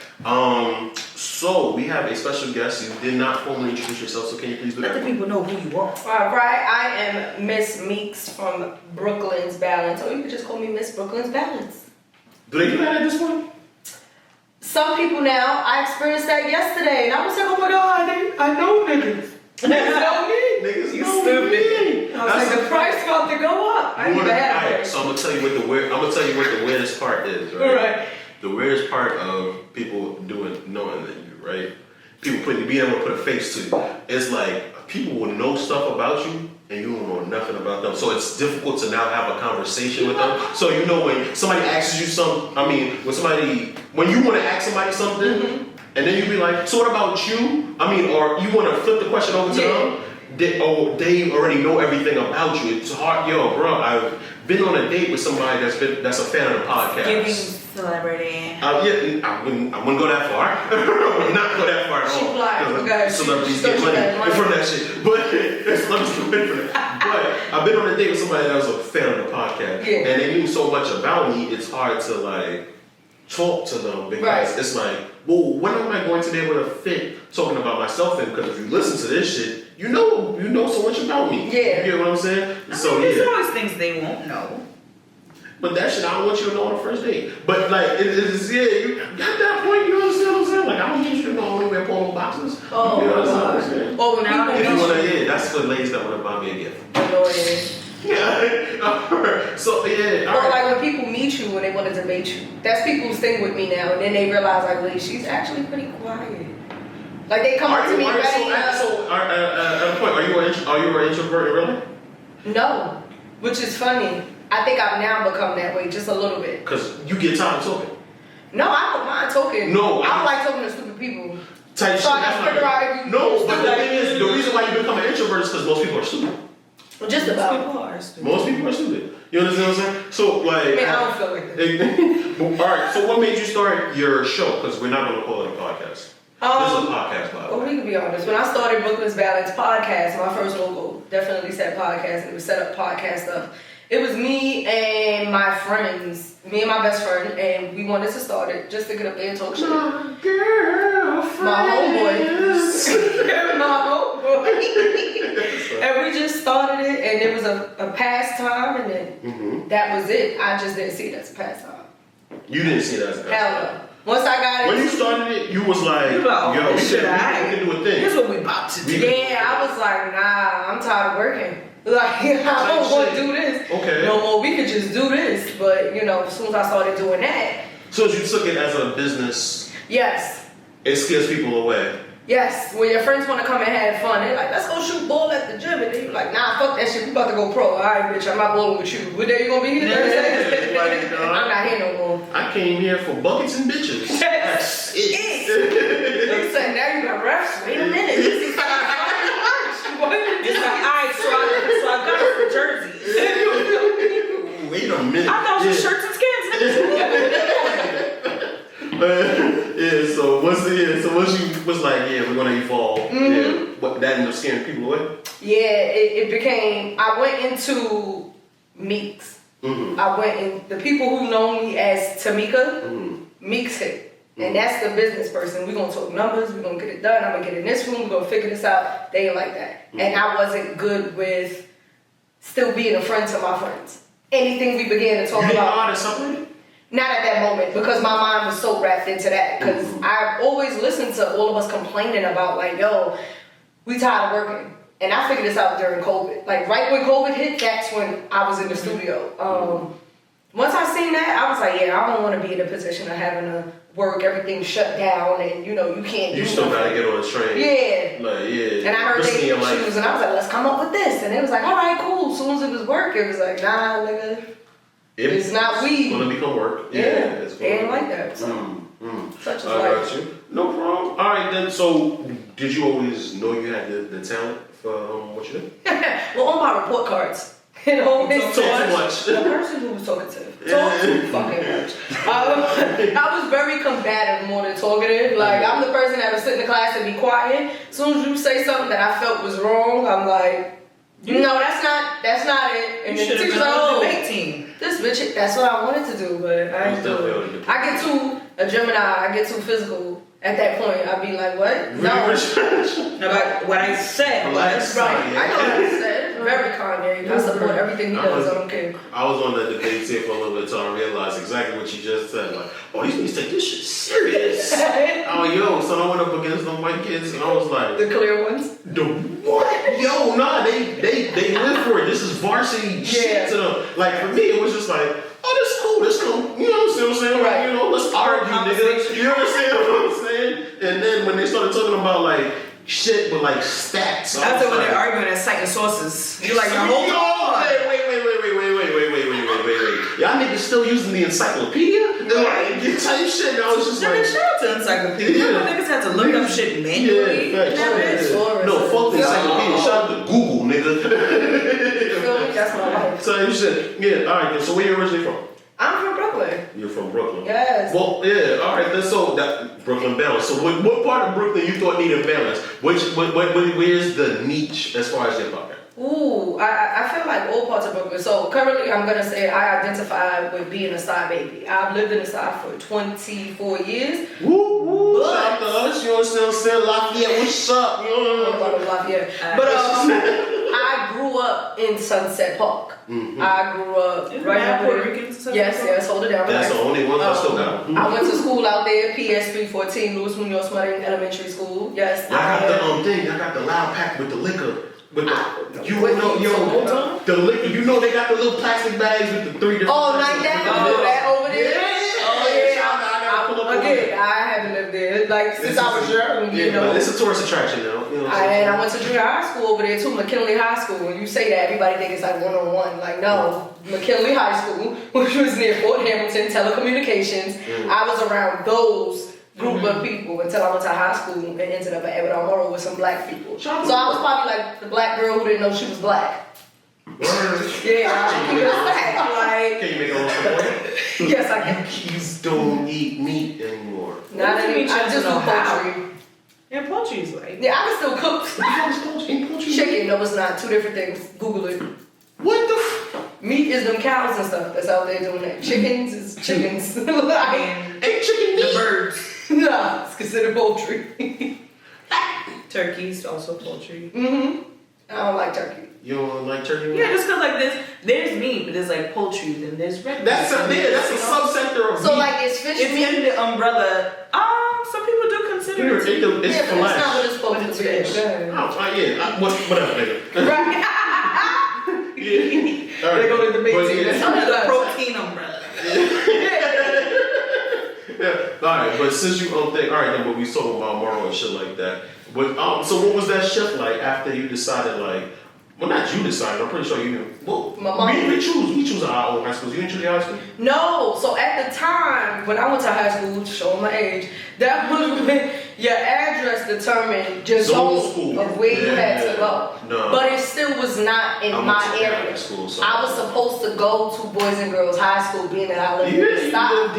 So we have a special guest. You did not formally introduce yourself, so can you please do let the that? people know who you are. All right, I am Miss Meekz from Brooklyn's Balance, or you could just call me Miss Brooklyn's Balance. Do they do that at this point? Some people now, I experienced that yesterday, and I was like, oh my God, I know niggas. Niggas know me. Niggas You know stupid. me. I was like, the price about to go up. I ain't even had Alright, it. so I'm gonna tell you what the weirdest part is, right? Right. The weirdest part of people knowing that you, right? People being able to put a face to you. It's like people will know stuff about you and you don't know nothing about them. So it's difficult to now have a conversation with them. So you know when somebody asks you when you want to ask somebody something, and then you be like, so what about you? Or you want to flip the question over to them. They already know everything about you. It's hard, bro. I've been on a date with somebody that's a fan of the podcast. Giving celebrity. I wouldn't go that far. I would not go that far at all. She fly. Okay. Celebrities She get money money. from that shit. But celebrities get money from that. But I've been on a date with somebody that was a fan of the podcast, Yeah. and they knew so much about me. It's hard to like talk to them because Right. it's like, well, when am I going to be able to fit talking about myself in? Because if you listen to this shit, you know so much about me. Yeah. You get what I'm saying? So There's yeah. always things they won't know. But that shit, I don't want you to know on the first date. But like, you got that point. You understand what I'm saying? Like, I don't need you to know I only wear polo boxes. Oh, you know what God. I'm saying? Or when Now, people If you meet wanna, you. that's for ladies that wanna buy me a gift. Annoying. Yeah. So yeah. All Or right. like when people meet you when they want to debate you. That's people's thing with me now. And then they realize like, wait, she's actually pretty quiet. Like they come up to me ready. At a point, are you an introvert really? No, which is funny. I think I've now become that way just a little bit. Because you get tired of talking. No, I don't mind talking. No, I don't like talking to stupid people. Type So shit. I That's gotta figure not out if you. No, but the thing is, the reason why you become an introvert is because most people are stupid. Just about. Most people are stupid. You understand what I'm saying? So like. I mean, I don't feel like that. All right. So what made you start your show? Because we're not going to call it a podcast. This is a podcast, by the Well, way. we can be honest. When I started Brooklyn's Balance podcast, my first logo definitely said podcast, and it was set up podcast stuff. It was me and my friends, me and my best friend, and we wanted to start it just to get up there and talk shit. My homeboy. And we just started it, and it was a pastime, and then that was it. I just didn't see it as a pastime. You didn't see that as a Hell podcast. no. Once I got it. When you started it, you was like, You like, yo, we shit, can do a thing. Here's what we about to do. Yeah, I was like, nah, I'm tired of working. Like, I don't want to do this Okay. no more. We could just do this. But, as soon as I started doing that. So you took it as a business. Yes. It scares people away. Yes, when your friends want to come and have fun, they're like, let's go shoot ball at the gym. And then you're like, nah, fuck that shit. We about to go pro. All right, bitch, I'm not bowling with you. What day you going to be here Thursday? I'm not here no more. I came here for buckets and bitches. That's it. He said, now you got refs. Wait a minute. This is like, it's like, all right, so I got it for Jersey. Wait a minute. I thought it was shirts and skins. Yeah, so once you was like, yeah, we're gonna evolve. Yeah, what that ended up scaring people away? Yeah, it became. I went into Meekz. I went in. The people who know me as Tamika, Meekz hit, and that's the business person. We're gonna talk numbers. We're gonna get it done. I'm gonna get in this room. We're gonna figure this out. They ain't like that, and I wasn't good with still being a friend to my friends. Anything we began to talk about. Not at that moment, because my mind was so wrapped into that. Because I always listened to all of us complaining about, like, yo, we tired of working. And I figured this out during COVID. Like, right when COVID hit, that's when I was in the studio. Once I seen that, I was like, yeah, I don't want to be in a position of having to work, everything shut down, and, you know, you can't do You still got to get on the train. Yeah. Like, yeah. And I heard they choose, and I was like, let's come up with this. And it was like, all right, cool. As soon as it was work, it was like, nah, nigga. It's not weed. It's gonna become work. Yeah, it's they ain't like that. So. Such as I got you. No problem. All right then. So, did you always know you had the talent for what you did? Well, on my report cards, it always talk too much. The person who was talkative talked too fucking much. I was very combative more than talkative. Like I'm the person that would sit in the class and be quiet. As soon as you say something that I felt was wrong, I'm like, no, that's not it. And you should have been on the debate team. This bitch, that's what I wanted to do, but I ain't do it. I get too a Gemini. I get too physical. At that point, I'd be like, what? No. About what I said. Right. I know what I said. Very Kanye. I support everything he does. I don't care. I was on the debate team for a little bit until I realized exactly what you just said. Like, oh, these niggas take this shit serious. Oh, yo, so I went up against them white kids and I was like, the clear ones? The what? Yo, nah, they live for it. This is varsity shit to them. Like, for me, it was just like, oh, this cool. You know what I'm saying? Right. You know, let's argue, nigga. You understand what I'm saying? And then when they started talking about, like, shit with, like, stats. That's when they're arguing and citing sources. You're like, hold on. Wait. Y'all niggas still using the encyclopedia? Like, you type shit, and I was just like... Shout out to encyclopedia. You niggas had to look up shit manually. No, fuck the encyclopedia. Shout out to Google, nigga. That's my life. So you said, yeah, all right, so where you originally from? I'm from Brooklyn. You're from Brooklyn? Yes. Well, yeah, all right, then so that Brooklyn balance. So what part of Brooklyn you thought needed balance? Where's the niche as far as hip hop? Ooh, I feel like all parts of Brooklyn. So currently I'm going to say I identify with being a side baby. I've lived in the side for 24 years. Woo! Shout out to us, you know what I'm saying? Lafayette, what's up? You know what I'm Lafayette. But I grew up in Sunset Park. I grew up right over there. Yes, hold it down. That's the only one I still got. I went to school out there, PS 314, Louis Munoz Mudding Elementary School. Yes. I got the thing. I got the loud pack with the liquor. The liquor. You know they got the little plastic bags with the 3 different. Oh, like that. That over there. Yeah. Again, I haven't lived there. Like since I was young, you know. But it's a tourist attraction now. You know and I went to junior high school over there too, McKinley High School. When you say that, everybody thinks it's like one-on-one. Like no, McKinley High School, which was near Fort Hamilton, telecommunications. I was around those group of people until I went to high school and ended up at Edward R. Murrow with some black people. So I was probably like the black girl who didn't know she was black. Yeah, can you make a little point? Yes, I can. Kids don't eat meat anymore. Not anymore. I just do poultry. Yeah, poultry is like. Yeah, I can still cook. Chicken, no, it's not. Two different things. Google it. What the meat is them cows and stuff that's out there doing that. Chickens is chickens. Ain't chicken meat? The birds. No, it's considered poultry. Turkey's also poultry. I don't like turkey. You don't like turkey meat? Yeah, just because like there's meat, but there's like poultry, then there's red meat. That's a subsector of meat. So like it's fish meat? It's in the umbrella. Some people do consider it. It's flesh. But it's not what it's supposed to be. Whatever, nigga. Right. Yeah. All right. They go to the big team. Yeah. It's under the protein umbrella. Yeah. All right. right, but since you think, all right, then, but we talking about moral and shit like that. But so what was that shift like after you decided, like, well, not you decided. I'm pretty sure you knew. Well, we choose our own high schools. You didn't choose your high school? No. So at the time when I went to high school, showing my age, that was when your address determined your zone of where you had to go. No. But it still was not in my area. School, so I was supposed to go to Boys and Girls High School, being that I lived in the South. I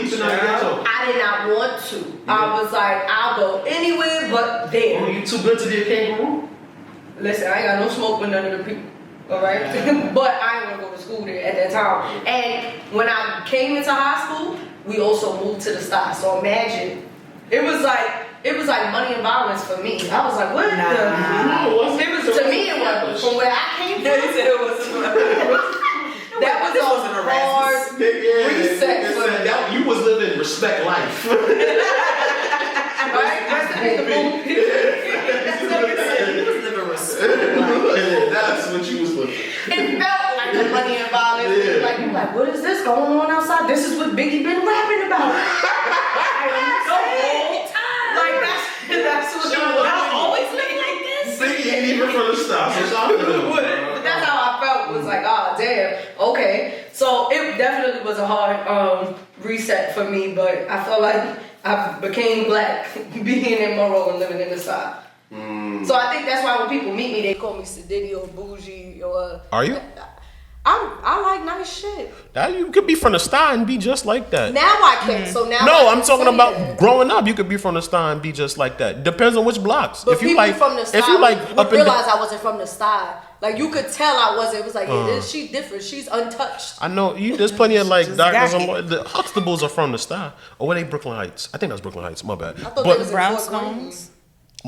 did not want to. I was like, I'll go anywhere but there. Oh, you too good to be a kangaroo? Listen, I ain't got no smoke with none of the people, alright? But I ain't gonna go to school there at that time. And when I came into high school, we also moved to the Star. So imagine, it was like money and violence for me. I was like, what the? No, it was, to me, it was from where I came from. It wasn't. That was a hard reset for me. You was living respect life. Right? Rest in peace, the boom. That's what you was looking. It felt like the money and violence. Yeah. Like you like, what is this going on outside? This is what Biggie been rapping about. The whole time. Like that's what y'all always look like this. Biggie ain't even from the South, so but that's how I felt. Was like, oh damn, okay. So it definitely was a hard reset for me, but I felt like I became black being in Monroe and living in the South. So I think that's why when people meet me, they call me Sadiddy or bougie or. Are you? I like nice shit. That you could be from the Star and be just like that. Now I can. So now. No, I'm talking about growing up. You could be from the Star and be just like that. Depends on which blocks. But if you like from the Star, if you like would realize I wasn't from the Star. Like you could tell I wasn't. It was like, yeah, she's different. She's untouched. I know you. There's plenty of like doctors. The Huxtables are from the Star. Or were they Brooklyn Heights? I think that's Brooklyn Heights. My bad. I thought they was Brownstones.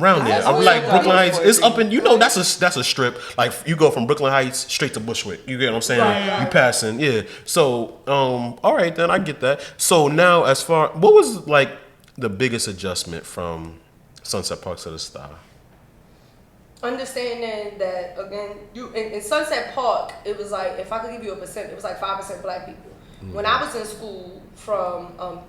Around there, like Brooklyn Heights, it's up in that's a strip. Like you go from Brooklyn Heights straight to Bushwick. You get what I'm saying? Right. You passing, yeah. So, all right then, I get that. So now, as far what was like the biggest adjustment from Sunset Park to the Star? Understanding that again, you in Sunset Park, it was like if I could give you a percent, it was like 5% black people. When I was in school from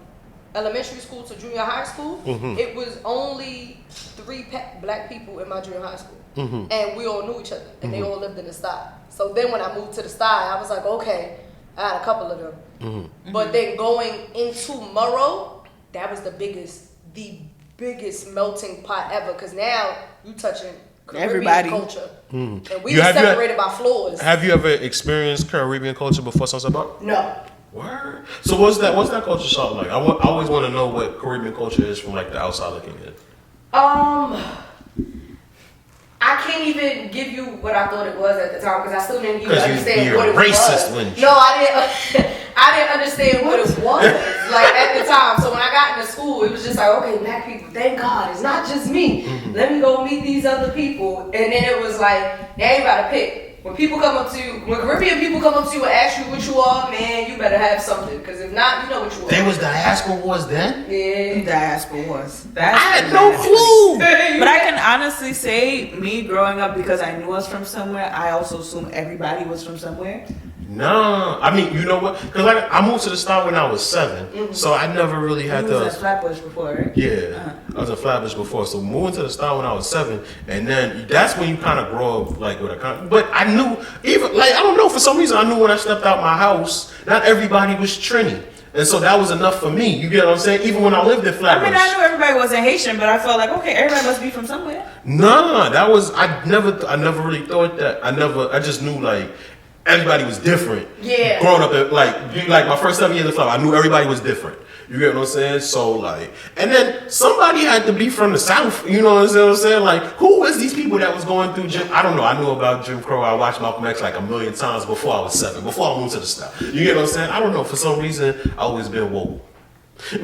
elementary school to junior high school, it was only 3 black people in my junior high school. And we all knew each other, and they all lived in the Star. So then when I moved to the Star, I was like, okay, I had a couple of them. But then going into Monroe, that was the biggest melting pot ever, because now you touching Caribbean culture. And we were separated by floors. Have you ever experienced Caribbean culture before Sunset Park? No. Word. So what's that culture shock like? I always want to know what Caribbean culture is from like the outside looking in. I can't even give you what I thought it was at the time because I still didn't even understand what it racist, was. No, I didn't understand what it was like at the time. So when I got into school, it was just like, okay, black people, thank God, it's not just me. Let me go meet these other people. And then it was like, now you gotta pick. When people come up to you, when Caribbean people come up to you and ask you what you are, man, you better have something. Because if not, you know what you are. They was diaspora wars then? Yeah. Diaspora wars. I had no clue. But I can honestly say, me growing up, because I knew I was from somewhere, I also assumed everybody was from somewhere. No, I mean, you know what? Because like, I moved to the Star when I was 7, so I never really had to. You was at Flatbush before, right? Yeah, I was at Flatbush before. So moving to the Star when I was 7, and then that's when you kind of grow up like with a. But I knew even like I don't know, for some reason I knew when I stepped out my house, not everybody was Trini. And so that was enough for me. You get what I'm saying? Even when I lived in Flatbush. I mean, I knew everybody wasn't Haitian, but I felt like, okay, everybody must be from somewhere. No, that was I never really thought that. I just knew like. Everybody was different. Yeah. Growing up, like my first 7 years of Flatbush, I knew everybody was different. You get what I'm saying? So like, and then somebody had to be from the South. You know what I'm saying? Like, who was these people that was going through Jim? I don't know. I knew about Jim Crow. I watched Malcolm X like 1,000,000 times before I was 7. Before I moved to the South. You get what I'm saying? I don't know. For some reason, I always been woke. You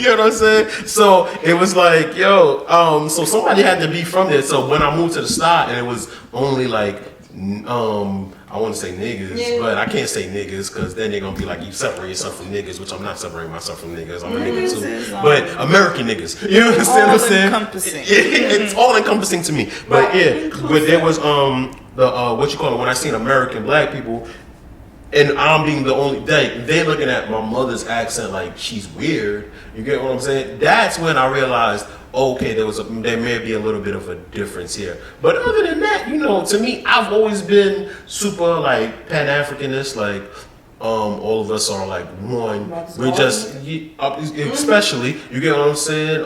get what I'm saying? So it was like, yo, so somebody had to be from there. So when I moved to the Star, and it was only like, I want to say niggas, but I can't say niggas because then they're gonna be like, you separate yourself from niggas, which I'm not separating myself from niggas. I'm a nigga too, but American niggas. You understand what I'm saying? Encompassing. It's all encompassing to me. But yeah, but there was the what you call it? When I seen American black people. and I'm being the only they're looking at my mother's accent like she's weird. You get what I'm saying? That's when I realized, okay, there may be a little bit of a difference here. But other than that, to me, I've always been super like Pan-Africanist, like all of us are like one. We just, especially, you get what I'm saying?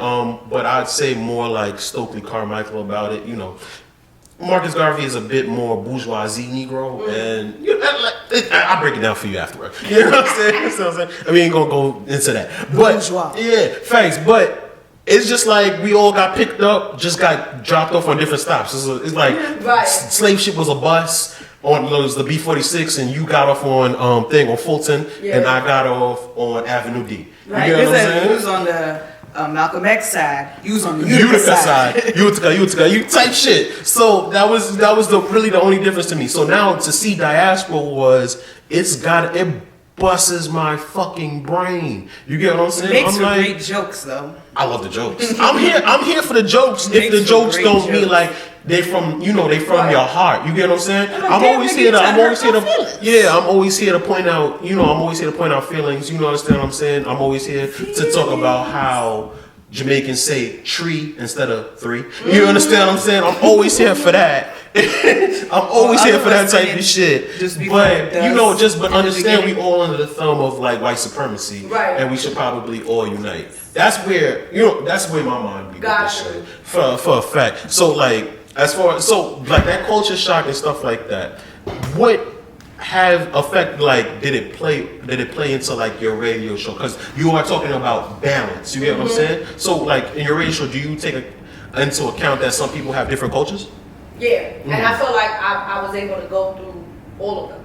But I'd say more like Stokely Carmichael about it, Marcus Garvey is a bit more bourgeoisie Negro, and I'll break it down for you afterward. You know what I'm saying? I mean, ain't gonna go into that. But yeah, thanks. But it's just like we all got picked up, just got dropped off on different stops. It's like slave ship was a bus on the B-46, and you got off on on Fulton, and I got off on Avenue D. Right. You was on the Malcolm X side. You was on the Utica side. Utica, type shit. So that was really the only difference to me. So now to see diaspora it busses my fucking brain. You get what I'm saying? It makes for great jokes though. I love the jokes. I'm here for the jokes. If the jokes don't mean like they from your heart. You get what I'm saying? I'm always here to point out, I'm always here to point out feelings. You understand what I'm saying? I'm always here to talk about how Jamaicans say tree instead of three. You understand what I'm saying? I'm always here for that. I'm always here for that type of shit. But understand we all under the thumb of like white supremacy, right? And we should probably all unite. That's where my mind be with this shit for a fact. So like that culture shock and stuff like that. What have affect like did it play into like your radio show? Because you are talking about balance. You get what I'm saying? So like in your radio show, do you take into account that some people have different cultures? Yeah, and I feel like I was able to go through all of them.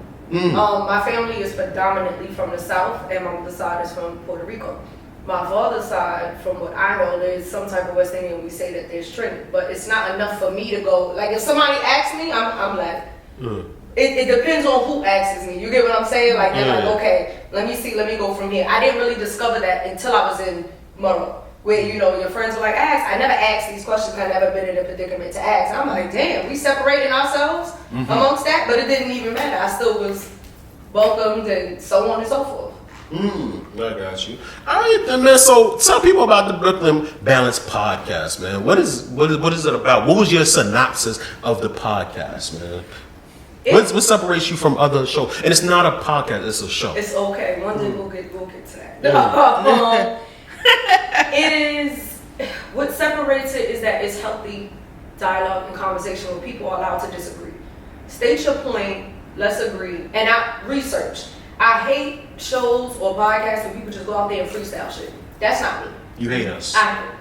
My family is predominantly from the South, and my mother's side is from Puerto Rico. My father's side, from what I know, there's some type of West Indian. We say that there's Trinity, but it's not enough for me to go. Like if somebody asks me, I'm like, it depends on who asks me. You get what I'm saying? Like they're like, okay, let me go from here. I didn't really discover that until I was in Monroe, where your friends were like, ask. I never asked these questions. I never been in a predicament to ask. I'm like, damn, we separating ourselves amongst that, but it didn't even matter. I still was welcomed and so on and so forth. I got you. All right, then, man. So tell people about the Brooklyn Balance podcast, man. What is it about? What was your synopsis of the podcast, man? What separates you from other shows? And it's not a podcast; it's a show. It's okay. One day we'll get to that. It is what separates it is that it's healthy dialogue and conversation where people are allowed to disagree. State your point. Let's agree. And I research. I hate shows or podcasts where people just go out there and freestyle shit. That's not me. You hate us. I hate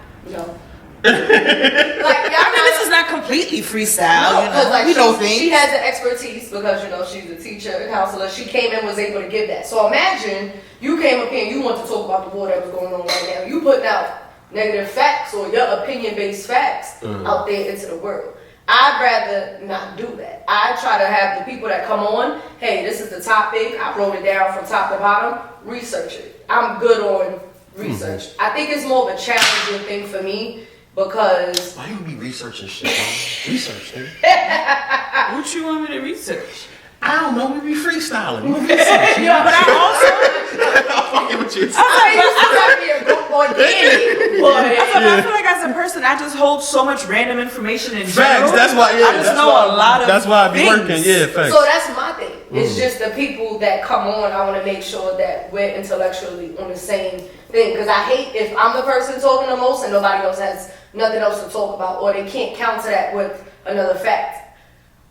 this is not completely freestyle. No, she has the expertise because she's a teacher and counselor. She came and was able to give that. So imagine you came up here and you want to talk about the war that was going on right now. You putting out negative facts or your opinion-based facts out there into the world. I'd rather not do that. I try to have the people that come on, hey, this is the topic. I wrote it down from top to bottom. Research it. I'm good on research. I think it's more of a challenging thing for me because... Why you be researching shit? Research, dude. What you want me to research? I don't know. We be freestyling. But I fucking with you. I feel like as a person, I just hold so much random information in general. Facts. That's why. I just know a lot of. That's why I be things. working. Yeah, facts. So that's my thing. It's just the people that come on. I want to make sure that we're intellectually on the same thing. Because I hate if I'm the person talking the most and nobody else has nothing else to talk about, or they can't counter that with another fact.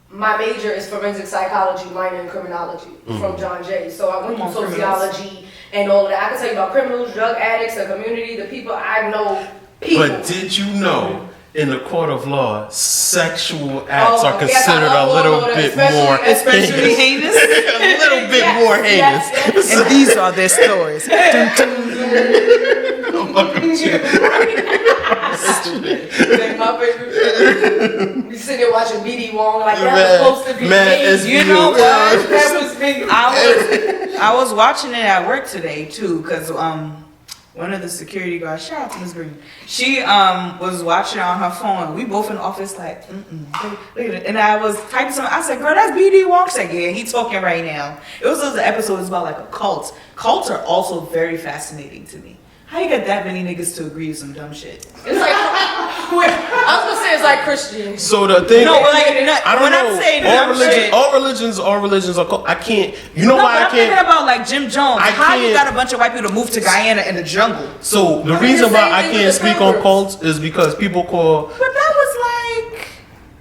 My major is forensic psychology, minor in criminology from John Jay. So I went through sociology and all of that. I can tell you about criminals, drug addicts, the community, the people I know. But did you know, in the court of law, sexual acts are considered a little bit more especially heinous? A little bit more heinous. Yes. And these are their stories. My favorite. We sit there watching B.D. Wong like that was supposed to be me. You know what? That was me. I was watching it at work today too, because one of the security guards, shout out to Miss Green. She was watching on her phone. We both in the office like, look at it. And I was typing something. I said, girl, that's B.D. Wong. She's like, yeah, he talking right now. It was the episode was about like a cult. Cults are also very fascinating to me. How you get that many niggas to agree with some dumb shit? It's like, I was gonna say it's like Christian. So the thing, no, like, I don't know. I'm saying all religions are. I can't. You know why I can't? I'm thinking about like Jim Jones. How you got a bunch of white people to move to Guyana in the jungle? So the reason why I can't speak on cults is because people call. But that was like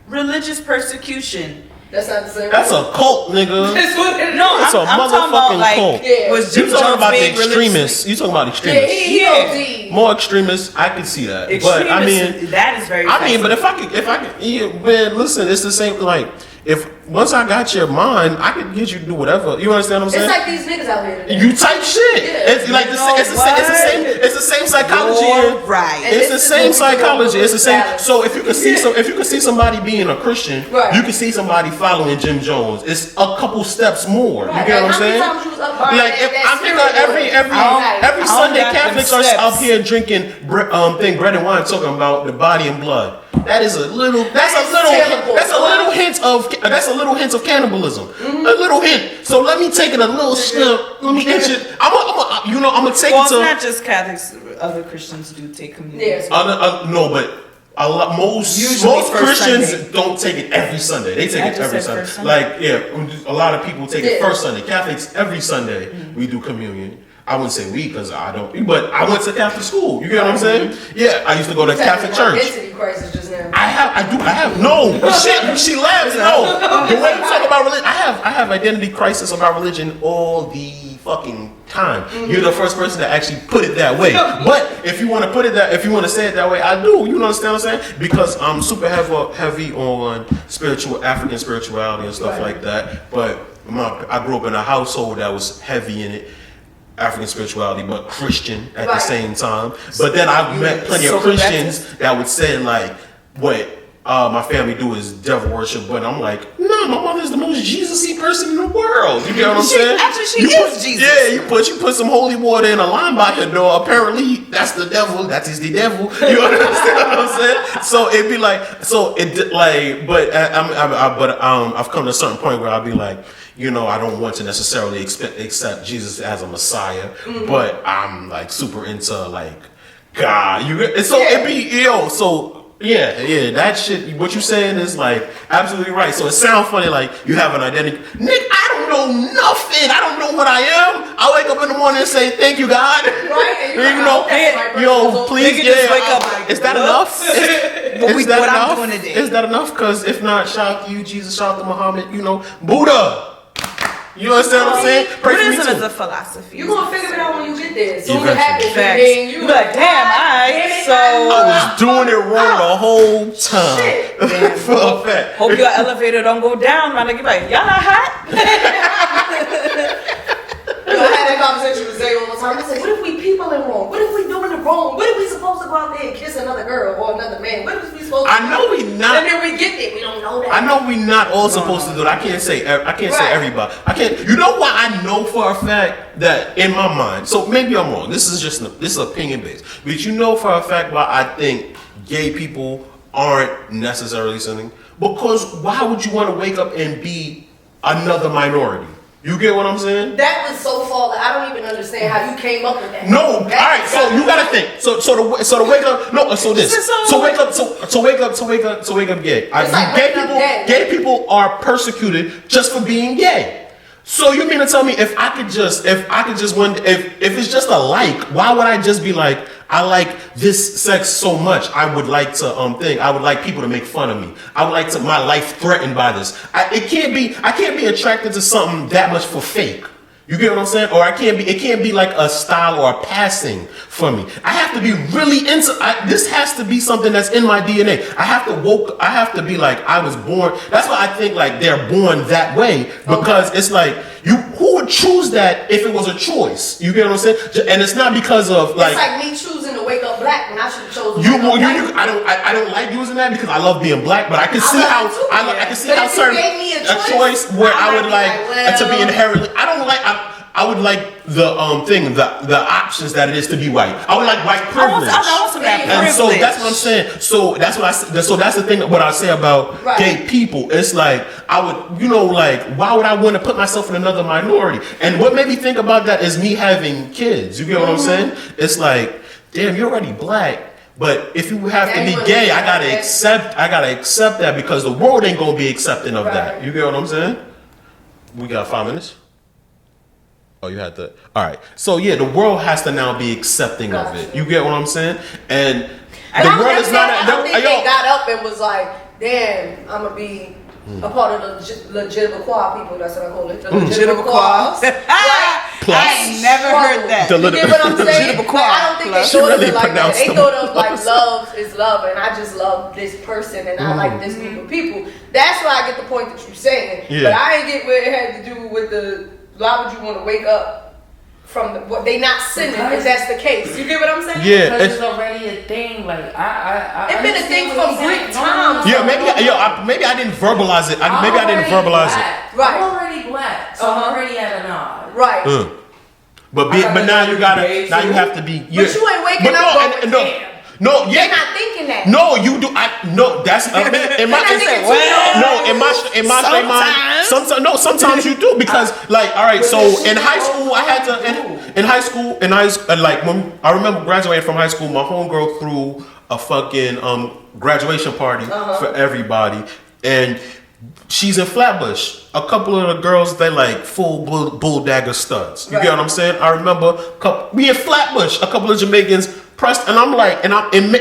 religious persecution. That's not the same. That's a cult, nigga. No, it's a motherfucking cult. Yeah. Was Jim You talking Jones about the being extremists? You talking about extremists? Yeah, More extremists. I can see that, but I mean, that is very. I mean, but if I could, yeah, man, listen, it's the same. Like, if once I got your mind, I could get you to do whatever. You understand what I'm saying? It's like these niggas out here today. You type shit. Yeah. It's like it's the same psychology. Right. It's the same psychology. It's the same. So if you can see somebody being a Christian, you can see somebody following Jim Jones. It's a couple steps more. You get what I'm saying? Like I think every Sunday Catholics are up here drinking bread and wine, talking about the body and blood. That's a little hint of cannibalism. A little hint. So let me take it a little step. Let me inch it. I'm gonna take it to. It's not just Catholics. Other Christians do take communion. Yeah. No, but most Christians don't take it every Sunday. They take it every Sunday. Like a lot of people take it first Sunday. Catholics every Sunday we do communion. I wouldn't say we because I don't, but I went to Catholic school. You get what I'm saying? Yeah, I used to go to Catholic church. Identity crisis just now. I have. No, shit. She laughs. No, the way you talk about religion, I have identity crisis about religion all the fucking time. You're the first person to actually put it that way. But if you want to say it that way, I do. You understand what I'm saying? Because I'm super heavy on African spirituality and stuff like that. But I grew up in a household that was heavy in it. African spirituality, but Christian at the same time. But then I've met plenty of Christians that would say like, what my family do is devil worship, but I'm like, no, my mother's the most Jesus-y person in the world. You get what I'm saying? Actually, she is Jesus. Yeah, you put some holy water in a line by your door. Apparently, that's the devil. That is the devil. You understand what I'm saying? So it'd be like, but I've come to a certain point where I'll be like, I don't want to necessarily accept Jesus as a Messiah, but I'm like super into like God. It'd be so that shit. What you saying is like absolutely right. So it sounds funny, like you have an identity. Nick, I don't know nothing. I don't know what I am. I wake up in the morning and say thank you, God. Right. Please, wake up. Is that enough? I'm doing today. Is that enough? Because if not, shout out to you, Jesus, shout out to Muhammad. Buddha. You understand what I'm saying? Buddhism is a philosophy. You're going to figure it out when you get there. Soon it happens. You be like, damn, I was doing it wrong the whole time. Shit. For a fact. Hope your elevator don't go down, man. Like, y'all not hot? I had that conversation with Zay all the time. I said, what if we people in wrong? What if we doing it wrong? What if we supposed to go out there and kiss another girl or another man? What if we supposed to? I know we not. And then we get there, we don't know that. I know we not all supposed to do it. I can't say everybody. I can't. You know why I know for a fact that in my mind. So maybe I'm wrong. This is opinion based. But you know for a fact why I think gay people aren't necessarily sinning. Because why would you want to wake up and be another minority? You get what I'm saying? That was so far that I don't even understand how you came up with that. No, all right. So you gotta think. So to wake up. No. So this. So wake up gay. Gay people are persecuted just for being gay. So you mean to tell me if I could just if it's just a like, why would I just be like, I like this sex so much, I would like to I would like people to make fun of me. I would like my life threatened by this. I can't be attracted to something that much for fake. You get what I'm saying? Or it can't be like a style or a passing for me. I have to be really this has to be something that's in my DNA. I have to be like, I was born. That's why I think like they're born that way, because it's like, who would choose that if it was a choice? You get what I'm saying? And it's not because of like. It's like me choosing to wake up black when I should have chosen to wake up white. I don't like using that because I love being black, but I can see how I can see how certain a choice where I would like to be inherently. I would like the the options that it is to be white. I would like white privilege. I want some of that privilege. And so that's what I'm saying. So that's what so that's the thing. What I say about gay people. It's like I would, like, why would I want to put myself in another minority? And what made me think about that is me having kids. You get what I'm saying? It's like, damn, you're already black. But if you have to be gay, I gotta accept that because the world ain't gonna be accepting of that. You get what I'm saying? We got 5 minutes. Oh, you had to. All right. So yeah, the world has to now be accepting of it. You get what I'm saying? And the world is not. I don't think they got up and was like, "Damn, I'm gonna be a part of the legitimaquois people." That's what I call it. The legitimaquois. I never heard that. You get what I'm saying? Like, I don't think they thought of it like that. They thought of like love is love, and I just love this person, and I like this group of people. That's why I get the point that you're saying. Yeah. But I ain't get what it had to do with the. Why would you want to wake up from what they not sinning if that's the case? You get what I'm saying? Yeah, because it's already a thing. Like it's been a thing from Greek times. Yeah, maybe I didn't verbalize it. Maybe I didn't verbalize it. Right. I'm already black, so I'm already at a nod. Right. But now you have to be. But you ain't waking up. No, they're not thinking that. No, you do. That's in my mind. Sometimes you do because, like, all right. So in high school, I had to. In high school, like when I remember graduating from high school, my homegirl threw a fucking graduation party for everybody, and she's in Flatbush. A couple of the girls, they like full bull dagger studs. You get what I'm saying? I remember we in Flatbush. A couple of Jamaicans pressed, and I'm like, and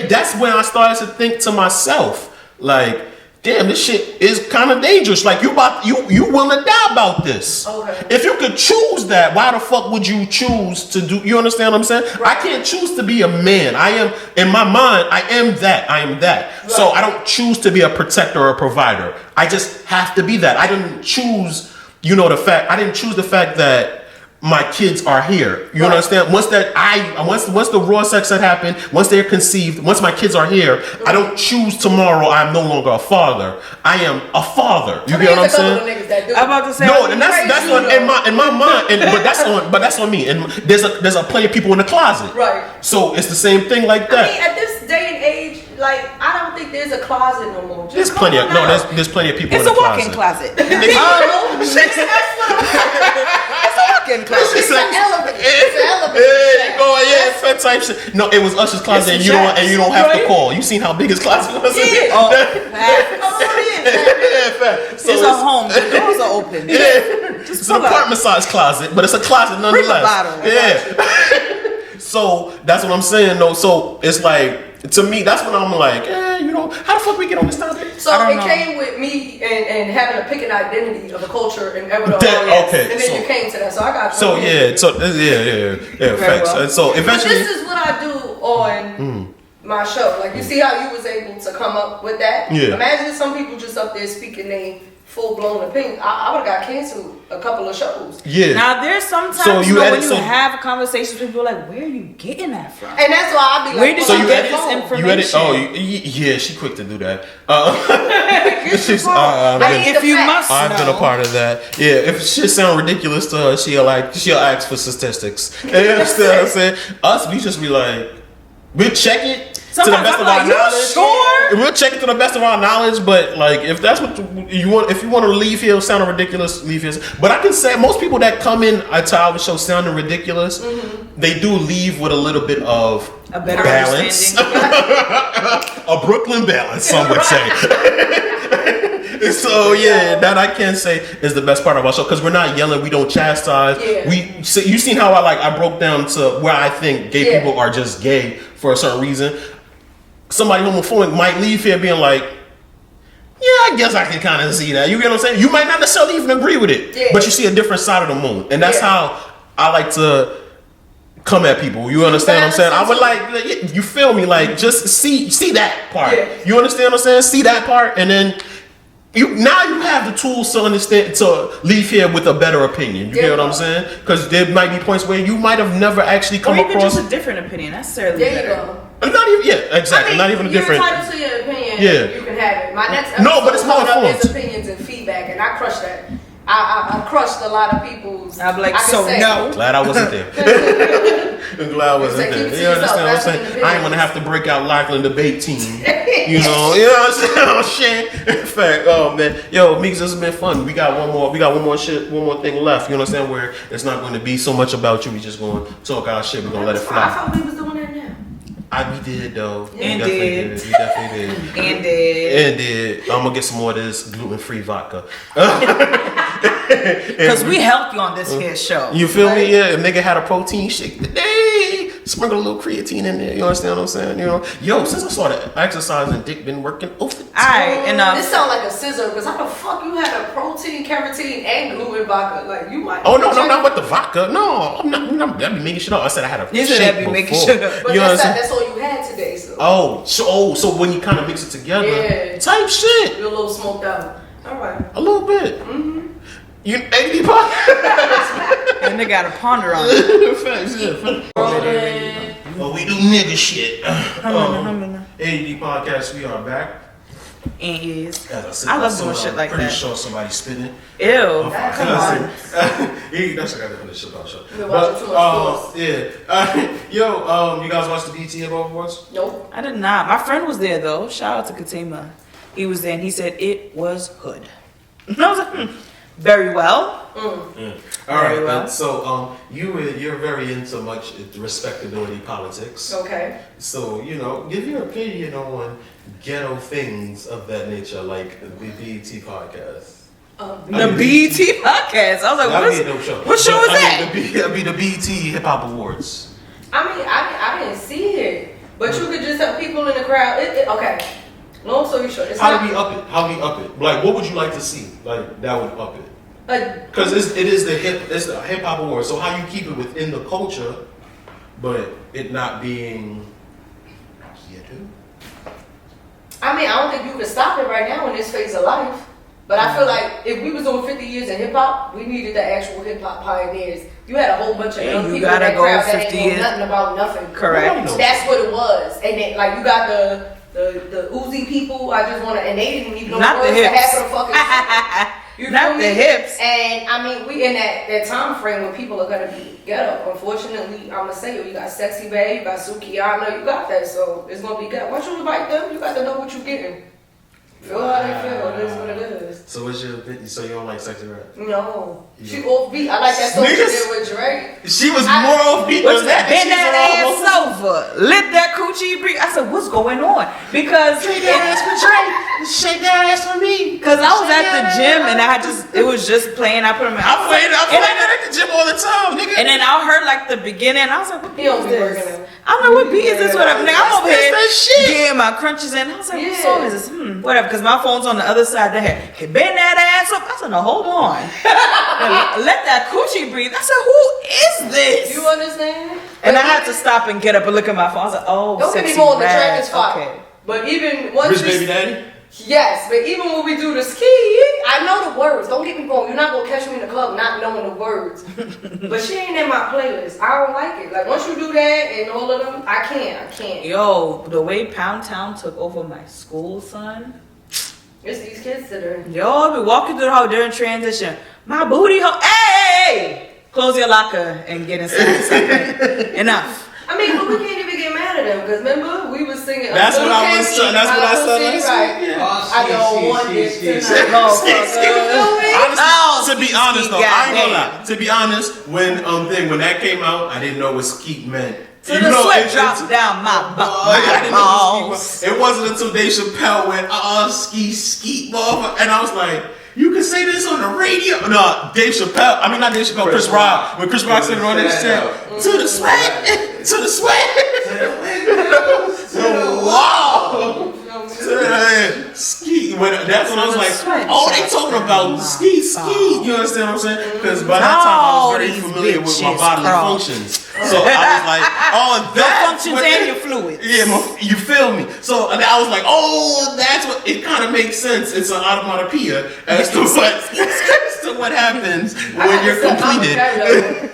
that's when I started to think to myself, like, damn, this shit is kind of dangerous. Like, you willing to die about this? Okay. If you could choose that, why the fuck would you choose to do? You understand what I'm saying? Right. I can't choose to be a man. I am, in my mind, I am that. Right. So I don't choose to be a protector or a provider. I just have to be that. I didn't choose, I didn't choose the fact that my kids are here. You understand? Once the raw sex had happened, once they're conceived, once my kids are here, I don't choose tomorrow I'm no longer a father. I am a father. You get what I'm saying? I'm about to say no, and that's on in my mind, but that's on me. And there's a plenty of people in the closet. Right. So it's the same thing like that. I mean, at this day and age, like, I don't think there's a closet no more. There's plenty of there's plenty of people in the closet. It's a walk-in closet. It's a walk-in closet. It's an elevator. It's an elevator. Fed type shit. No, it was Usher's closet, and you don't have to call. You seen how big his closet was? Yeah. So it's a home. The doors are open. Yeah. It's an apartment size closet, but it's a closet nonetheless. Yeah. So that's what I'm saying, though. So it's like, to me, that's when I'm like, how the fuck we get on this topic? So it came with me and having a picking identity of a culture and everything. Okay. And then you came to that. So I got you. So facts. Well. And so eventually, this is what I do on my show. Like, you see how you was able to come up with that? Yeah. Imagine some people just up there speaking their full-blown opinion. I would have got canceled a couple of shows. Yeah. Now, there's sometimes when you have conversations with people, like, where are you getting that from? And that's why I be like, where did you get this information? She quick to do that. If you must know. I've been a part of that. Yeah, if shit sound ridiculous to her, she'll ask for statistics. You understand what I'm saying? Us, we just be like, we check it. Sometimes to the best of our knowledge. Sure? We'll check it to the best of our knowledge, but like, if that's what you want, if you want to leave here sounding ridiculous, leave here. But I can say most people that come in to our show sounding ridiculous, they do leave with a little bit of a better balance, a Brooklyn balance, some would say. So that I can say is the best part of our show, because we're not yelling, we don't chastise. Yeah. You seen how I broke down to where I think gay people are just gay for a certain reason. Somebody homophobic might leave here being like, I guess I can kind of see that. You get what I'm saying? You might not necessarily even agree with it, but you see a different side of the moon, and that's how I like to come at people. You understand what I'm saying? I would like, you feel me? Like, just see that part. Yeah. You understand what I'm saying? See that part, and then you have the tools to understand, to leave here with a better opinion. You get what I'm saying? Because there might be points where you might have never actually come across. Or even just a different opinion. Necessarily better. Not even, exactly. Not even a different. You're entitled to your opinion. You can have it. My next episode but it's more his opinions and feedback, and I crushed that. I crushed a lot of people's moves. I'd be like, I can so say. no. Glad I wasn't there. I'm glad I wasn't Keep it there. to You understand what I'm yourself. saying? I ain't gonna have to break out Lackland debate team. You know what I'm saying? In fact, oh man, yo, Meekz, this has been fun. We got one more thing left. You understand? Where it's not going to be so much about you. We just going to talk our shit. We're gonna let it I fly. thought we was doing that now. We did though. And We did. definitely did. And did. And did. I'm gonna get some more of this gluten-free vodka. Because we helped you on this here show. You feel me? Yeah, a nigga had a protein shake today. Sprinkle a little creatine in there. You understand what I'm saying? You know, yo, since I started exercising, dick been working over. Alright, enough. This sound like a scissor because how the fuck you had a protein, keratin, and gluten vodka? Like you might. Oh no, not with the vodka. No, I'm not. I'd be making shit up. I said I had a You said shake I'd be making before. shit up. But You know what I'm saying? that's all you had today. So So when you kind of mix it together, Yeah. type shit, you're a little smoked out. All right. a little bit. You A.D.D podcast. And they got a ponder on it. Facts, yeah. Well, we do nigga shit. A.D.D podcast, we are back. And is. As I said, I love doing shit like pretty that. sure somebody's spinning. Ew. Come on. That's I got to finish shit about show. You're watching too much sports. Yeah. Yo, you guys watch the BT Hip-Hop Awards? Nope. I did not. My friend was there though. Shout out to Katema. He was there and he said it was hood. And I was like, very well. All Very right. well. So, you're very into much respectability politics. Okay. So, give your opinion on ghetto things of that nature, like the BET podcast. The BET podcast. I was like, what show is that? That'd be the BET Hip Hop Awards. I mean, I didn't see it, but you could just have people in the crowd. Okay. Long story short, it's How do we up it? Like, what would you like to see? Like, that would up it. Because it's the hip hop award. So how you keep it within the culture, but it not being ghetto? I mean, I don't think you can stop it right now in this phase of life. But I feel like if we was doing 50 years in hip hop, we needed the actual hip hop pioneers. You had a whole bunch of young people in that crowd that ain't know nothing about nothing. Correct. That's what it was. And then like you got the Uzi people. I just want to, and they didn't even know Not the the words to hips. half of the fucking shit. You Not feel the me? hips. And I mean, we in that time frame when people are gonna be ghetto. Unfortunately, I'm gonna say you got Sexyy Red, you got Sukiyana, you got that. So it's gonna be ghetto. Once you invite them, you got to know what you're getting. Feel how they feel. It is what it is. So what's your opinion? So you don't like Sexyy Red? No, she offbeat. I like that song she did with Drake. She was more offbeat What's than that? that. Bend that ass over. Lit that coochie breathe. I said, what's going on? Because Shake that ass for Drake. Shake that ass for me. Because I was at the gym and it was just playing. I put them in. I played that at the gym all the time, nigga. And then I heard like the beginning. I was like, what beat He don't is be working this? out. I'm like, what beat is this? Whatever. Nigga, I'm over That's here that shit. getting my crunches in. I was like, what Yeah. song is this? Whatever. Because my phone's on the other side of the head. Hey, bend that ass up. I said, no, hold on. Let that coochie breathe. I said, who is this? You understand? And I had to stop and get up and look at my phone. I was like, oh, Don't get me Sexyy wrong, the Red. track is fire. Okay. But even once Rich you Baby Daddy? yes, but even when we do the ski, I know the words. Don't get me wrong. You're not gonna catch me in the club not knowing the words. But she ain't in my playlist. I don't like it. Like once you do that and all of them, I can't. Yo, the way Pound Town took over my school, son. It's these kids that are. Yo, I be walking through the hall during transition. My booty hole. Hey! Close your locker and get inside. Enough. I mean, but we can't even get mad at them because remember we was singing. That's what I was. That's what I said last Right. week. I don't want this tonight. To be honest though, I ain't gonna lie. To be honest, when that came out, I didn't know what skeet meant. So the sweat dropped down my balls. It wasn't until Dave Chappelle went, skeet, motherfucker. And I was like, you can say this on the radio. No, Dave Chappelle. I mean, not Dave Chappelle, Chris Rock. When Chris Rock said it on this shit, to the sweat, to the sweat, to the wall. Ski. That's when I was like, oh, they talking about ski. You understand what I'm saying? Because by that time I was very familiar with my bodily functions. So I was like, oh, that's functions and your fluids. Yeah, you feel me? So I was like, oh, that's what it kind of makes sense. It's an onomatopoeia as to what happens when you're completed.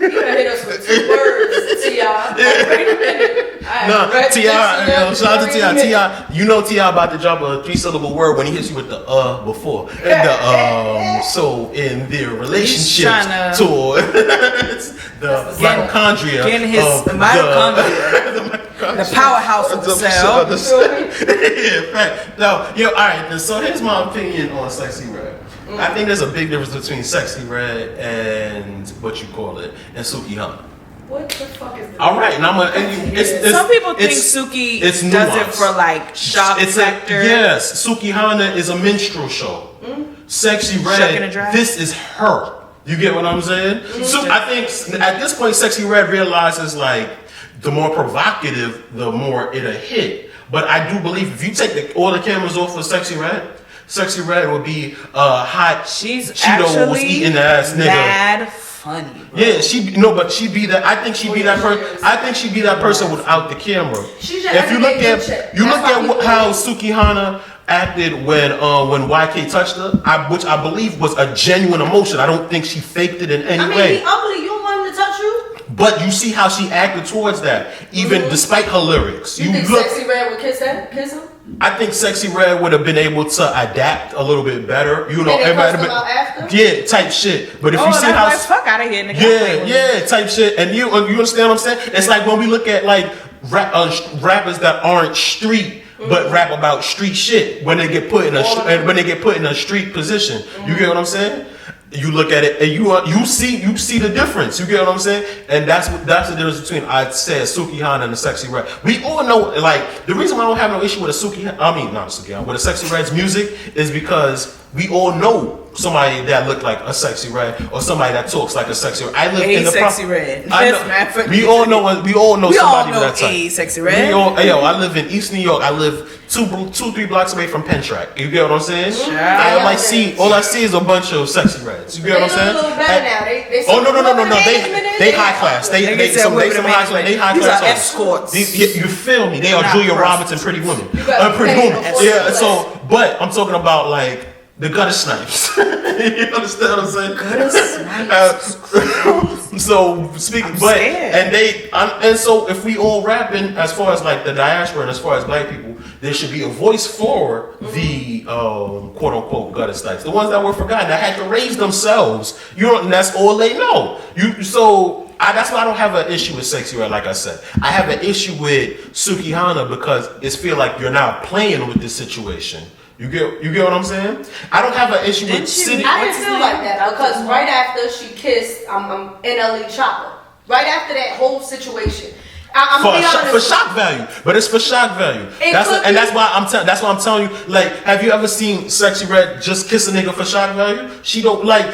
You gonna hit us with 2 words to y'all. Wait a minute. No, T.I. Shout out to T.I. T.I. You know T.I. about to drop a 3-syllable word when he hits you with the before. And so in their relationship tour, the mitochondria. Getting his mitochondria. The powerhouse of the cell. Yeah, fact. Now, all right. So here's my opinion on Sexyy Red. I think there's a big difference between Sexyy Red and what you call it, and Suki Hana. What the fuck is this? All right, and it's some people think Suki does it for like shock factor. Yes, Suki Hana is a minstrel show. Sexyy Red, this is her. You get what I'm saying? So I think at this point, Sexyy Red realizes like the more provocative, the more it'll hit. But I do believe if you take all the cameras off of Sexyy Red would be hot. She's Cheetos eating ass nigga. Mad funny. Bro. Yeah, but she'd be that. I think she'd be that person. I think she'd be that person without the camera. If you look at how Suki Hana acted when YK touched her, which I believe was a genuine emotion. I don't think she faked it in any way. He ugly. You don't want him to touch you. But you see how she acted towards that, even despite her lyrics. You think Sexyy Red would kiss him? I think Sexyy Red would have been able to adapt a little bit better. You know, everybody. Yeah, type shit. But if you see how fuck out of here, nigga. Type shit. And you understand what I'm saying? It's like when we look at like rappers that aren't street. But rap about street shit when they get put in a street position. You get what I'm saying? You look at it and you see the difference. You get what I'm saying? And that's the difference between I'd say a Suki Hana and a Sexyy Red. We all know like the reason why I don't have no issue with with a Sexyy Red's music is because we all know somebody that looked like a Sexyy Red or somebody that talks like a Sexyy Red. I live in the Sexyy Red. We all know somebody that type. Sexyy Red. I live in East New York. I live 2-3 blocks away from Penn Track. You get what I'm saying? All I see is a bunch of Sexyy Reds. You get what I'm saying? A little better now. No. They high class. They high class. These are escorts. You feel me? They are Julia Roberts and Pretty Women. Yeah. So, but I'm talking about like the gutter snipes. You understand what I'm saying? Gutter snipes. So speaking, and so if we all rapping as far as like the diaspora and as far as black people, there should be a voice for the quote unquote gutter snipes, the ones that were forgotten, that had to raise themselves. And that's all they know. That's why I don't have an issue with Sexyy Red. Like I said, I have an issue with Suki Hana because it's feel like you're now playing with this situation. You get what I'm saying? I don't have an issue with City. I didn't feel like that because right after she kissed NLE Chopper, right after that whole situation, for shock value, but it's for shock value. That's why I'm telling you. Like, have you ever seen Sexyy Red just kiss a nigga for shock value? She don't like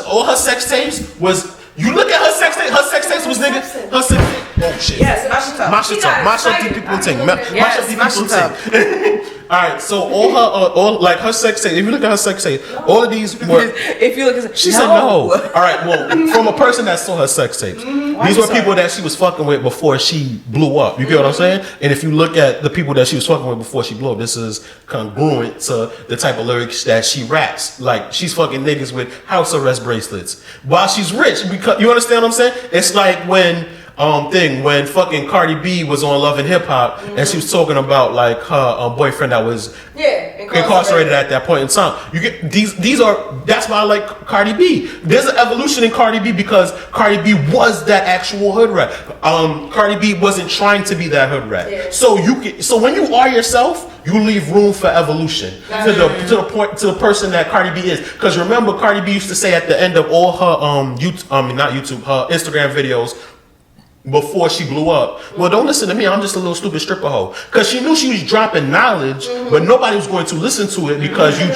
all her sex tapes was. You look at her sex tape. Her sex tapes was nigga. Her sex. Oh shit. Yes, mash up people thing. Mash up people thing. All right, so all her sex tape. If you look at her sex tape, all of these were. If you look at, she said no. All right, well, from a person that saw her sex tapes, these were people that she was fucking with before she blew up. You get what I'm saying? And if you look at the people that she was fucking with before she blew up, this is congruent to the type of lyrics that she raps. Like she's fucking niggas with house arrest bracelets while she's rich. Because you understand what I'm saying? It's like when fucking Cardi B was on Love and Hip Hop and she was talking about like her boyfriend that was incarcerated at that point in time. You get that's why I like Cardi B. There's an evolution in Cardi B because Cardi B was that actual hood rat. Cardi B wasn't trying to be that hood rat. Yeah. So when you are yourself, you leave room for evolution to the person that Cardi B is. Because remember, Cardi B used to say at the end of all her her Instagram videos before she blew up, well, don't listen to me, I'm just a little stupid stripper hoe. Because she knew she was dropping knowledge, but nobody was going to listen to it because you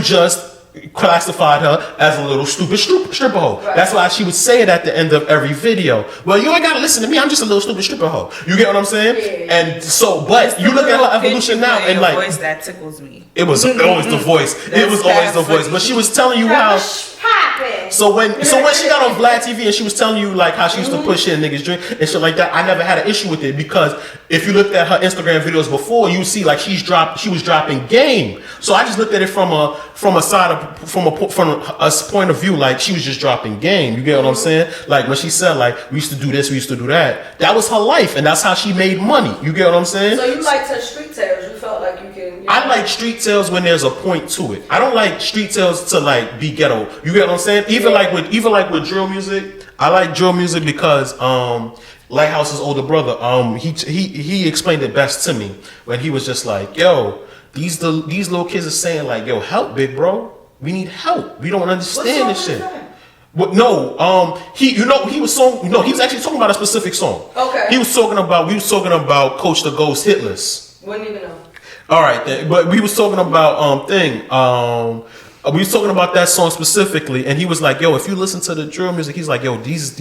just classified her as a little stupid stripper hoe. Right. That's why she would say it at the end of every video. Well, you ain't gotta listen to me, I'm just a little stupid stripper hoe. You get what I'm saying? Yeah. And so, but you look at her evolution now and like voice that tickles me. It was always the voice. It was always the voice. But she was telling you how So when she got on Vlad TV and she was telling you like how she used to push in niggas drink and shit like that, I never had an issue with it because if you looked at her Instagram videos before, you see like she was dropping game. So I just looked at it from a point of view like she was just dropping game. You get what I'm saying? Like when she said like we used to do this, we used to do that. That was her life and that's how she made money. You get what I'm saying? So you liked her street tales. You felt like you can. I like street tales when there's a point to it. I don't like street tales to like be ghetto. You get what I'm saying? Even like with drill music, I like drill music because Lighthouse's older brother, he explained it best to me when he was just like, yo, these little kids are saying like, yo, help, big bro. We need help. We don't understand this shit. But no, he was actually talking about a specific song. Okay. We was talking about Coach the Ghost Hitless. Wouldn't even know. All right, then. But we was talking about we was talking about that song specifically, and he was like, "Yo, if you listen to the drill music, he's like, yo, these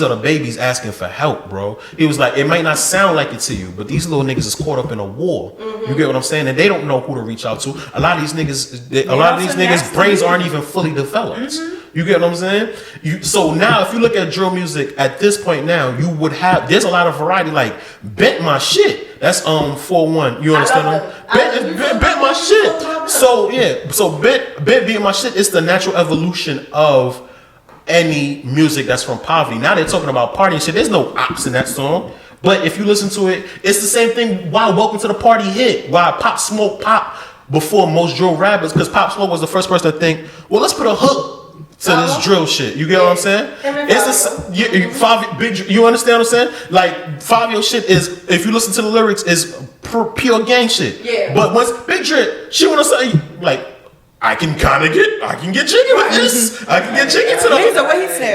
are the babies asking for help, bro." He was like, "It might not sound like it to you, but these little niggas is caught up in a war. You get what I'm saying? And they don't know who to reach out to. A lot of these niggas' brains aren't even fully developed. You get what I'm saying? So now, if you look at drill music at this point now, you would have there's a lot of variety. Like Bent My Shit. That's 4-1. You understand? Bent My Shit. So yeah. So Bent Being My Shit is the natural evolution of any music that's from poverty. Now they're talking about party and shit. There's no ops in that song. But if you listen to it, it's the same thing. Why Welcome to the Party hit? Why Pop Smoke pop before most drill rappers? Because Pop Smoke was the first person to think, well, let's put a hook to this drill shit. You get what I'm saying? It's you understand what I'm saying? Like Fabio shit is, if you listen to the lyrics, is pure gang shit. Yeah. But once Big Drip, she wanna say like, I can get jiggy with this. I can get jiggy to the. These are what he said.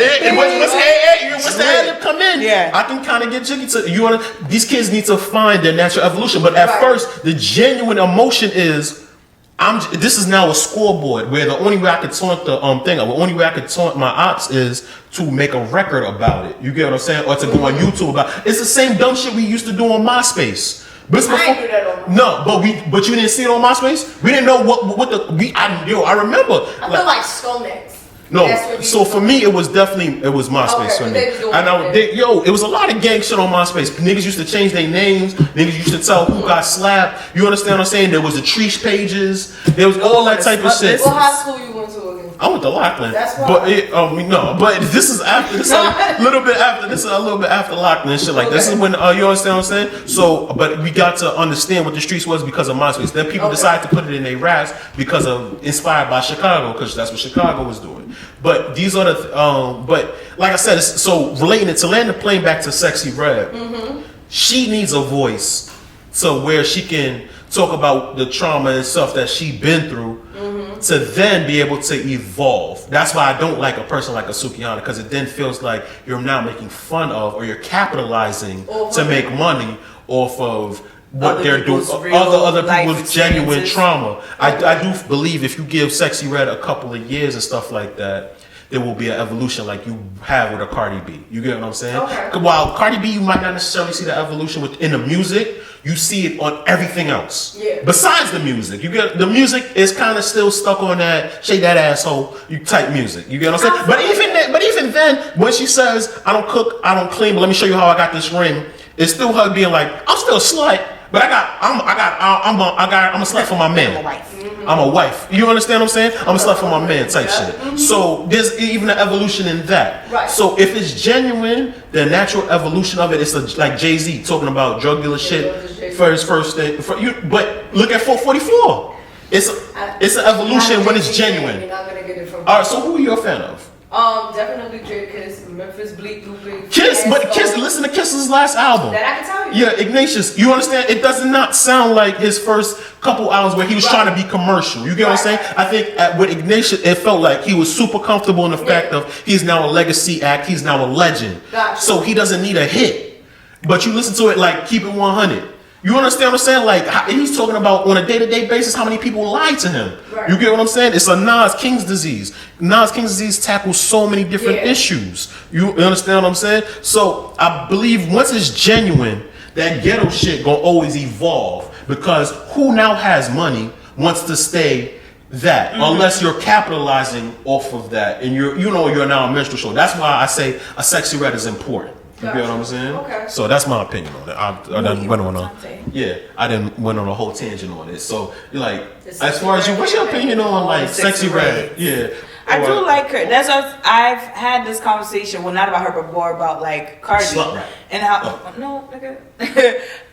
What's the ad come in? Yeah. I can kind of get jiggy to you. These kids need to find their natural evolution. But at first, the genuine emotion is. This is now a scoreboard where the only way I could taunt the thing, the only way I could taunt my ops is to make a record about it. You get what I'm saying? Or to go on YouTube about it. It's the same dumb shit we used to do on MySpace. But I ain't do that on MySpace. No, but you didn't see it on MySpace? We didn't know I remember. I feel like Sconex. No, so for me it was MySpace for me. It was a lot of gang shit on MySpace. Niggas used to change their names. Niggas used to tell who got slapped. You understand what I'm saying? There was the Treesh pages. There was all that type of shit. What high school you went to again? I went to Lockland. That's why. But this is after. This is a little bit after Lockland and shit like this is when you understand what I'm saying. So, but we got to understand what the streets was because of MySpace. Then people decided to put it in their raps because of inspired by Chicago because that's what Chicago was doing. But these are the but like I said, so relating it to land the plane back to Sexyy Red, she needs a voice to where she can talk about the trauma and stuff that she been through to then be able to evolve. That's why I don't like a person like a Sukihana, because it then feels like you're now making fun of or you're capitalizing to make money off of what they're doing, other people's genuine trauma. I do believe if you give Sexyy Red a couple of years and stuff like that, there will be an evolution like you have with a Cardi B. You get what I'm saying? Okay. While Cardi B, you might not necessarily see the evolution within the music, you see it on everything else. Yeah. Besides the music, you get the music is kind of still stuck on that shake that asshole you type music. You get what I'm saying? But even then, when she says I don't cook, I don't clean, but let me show you how I got this ring, it's still her being like I'm still a slut. But I'm a slut for my man. I'm a wife. You understand what I'm saying? I'm a slut for my man type shit. So there's even an evolution in that. Right. So if it's genuine, the natural evolution of it is like Jay-Z talking about drug dealer shit for his first day. But look at 444. It's an evolution when it's genuine. You're not gonna get it from. All right. So who are you a fan of? Definitely J. Kiss, Memphis Bleak, Lupe. Kiss, but Kiss, listen to Kiss's last album. That I can tell you. Yeah, Ignatius. You understand? It does not sound like his first couple albums where he was trying to be commercial. You get what I'm saying? I think with Ignatius, it felt like he was super comfortable in the fact of he's now a legacy act. He's now a legend. Gotcha. So he doesn't need a hit. But you listen to it like Keep It 100. You understand what I'm saying? Like he's talking about on a day-to-day basis how many people lie to him. Right. You get what I'm saying? It's a Nas King's disease. Nas King's disease tackles so many different issues. You understand what I'm saying? So I believe once it's genuine, that ghetto shit gonna always evolve because who now has money wants to stay that unless you're capitalizing off of that and you're now a minstrel show. That's why I say a Sexyy Red is important. You get what I'm saying? Okay. So that's my opinion on it. I didn't went on I didn't went on a whole tangent on it. So like, as far as you, what's your opinion on like Sexyy Red? Yeah. I do like her. That's what I've had this conversation. Well, not about her, but more about like Cardi and how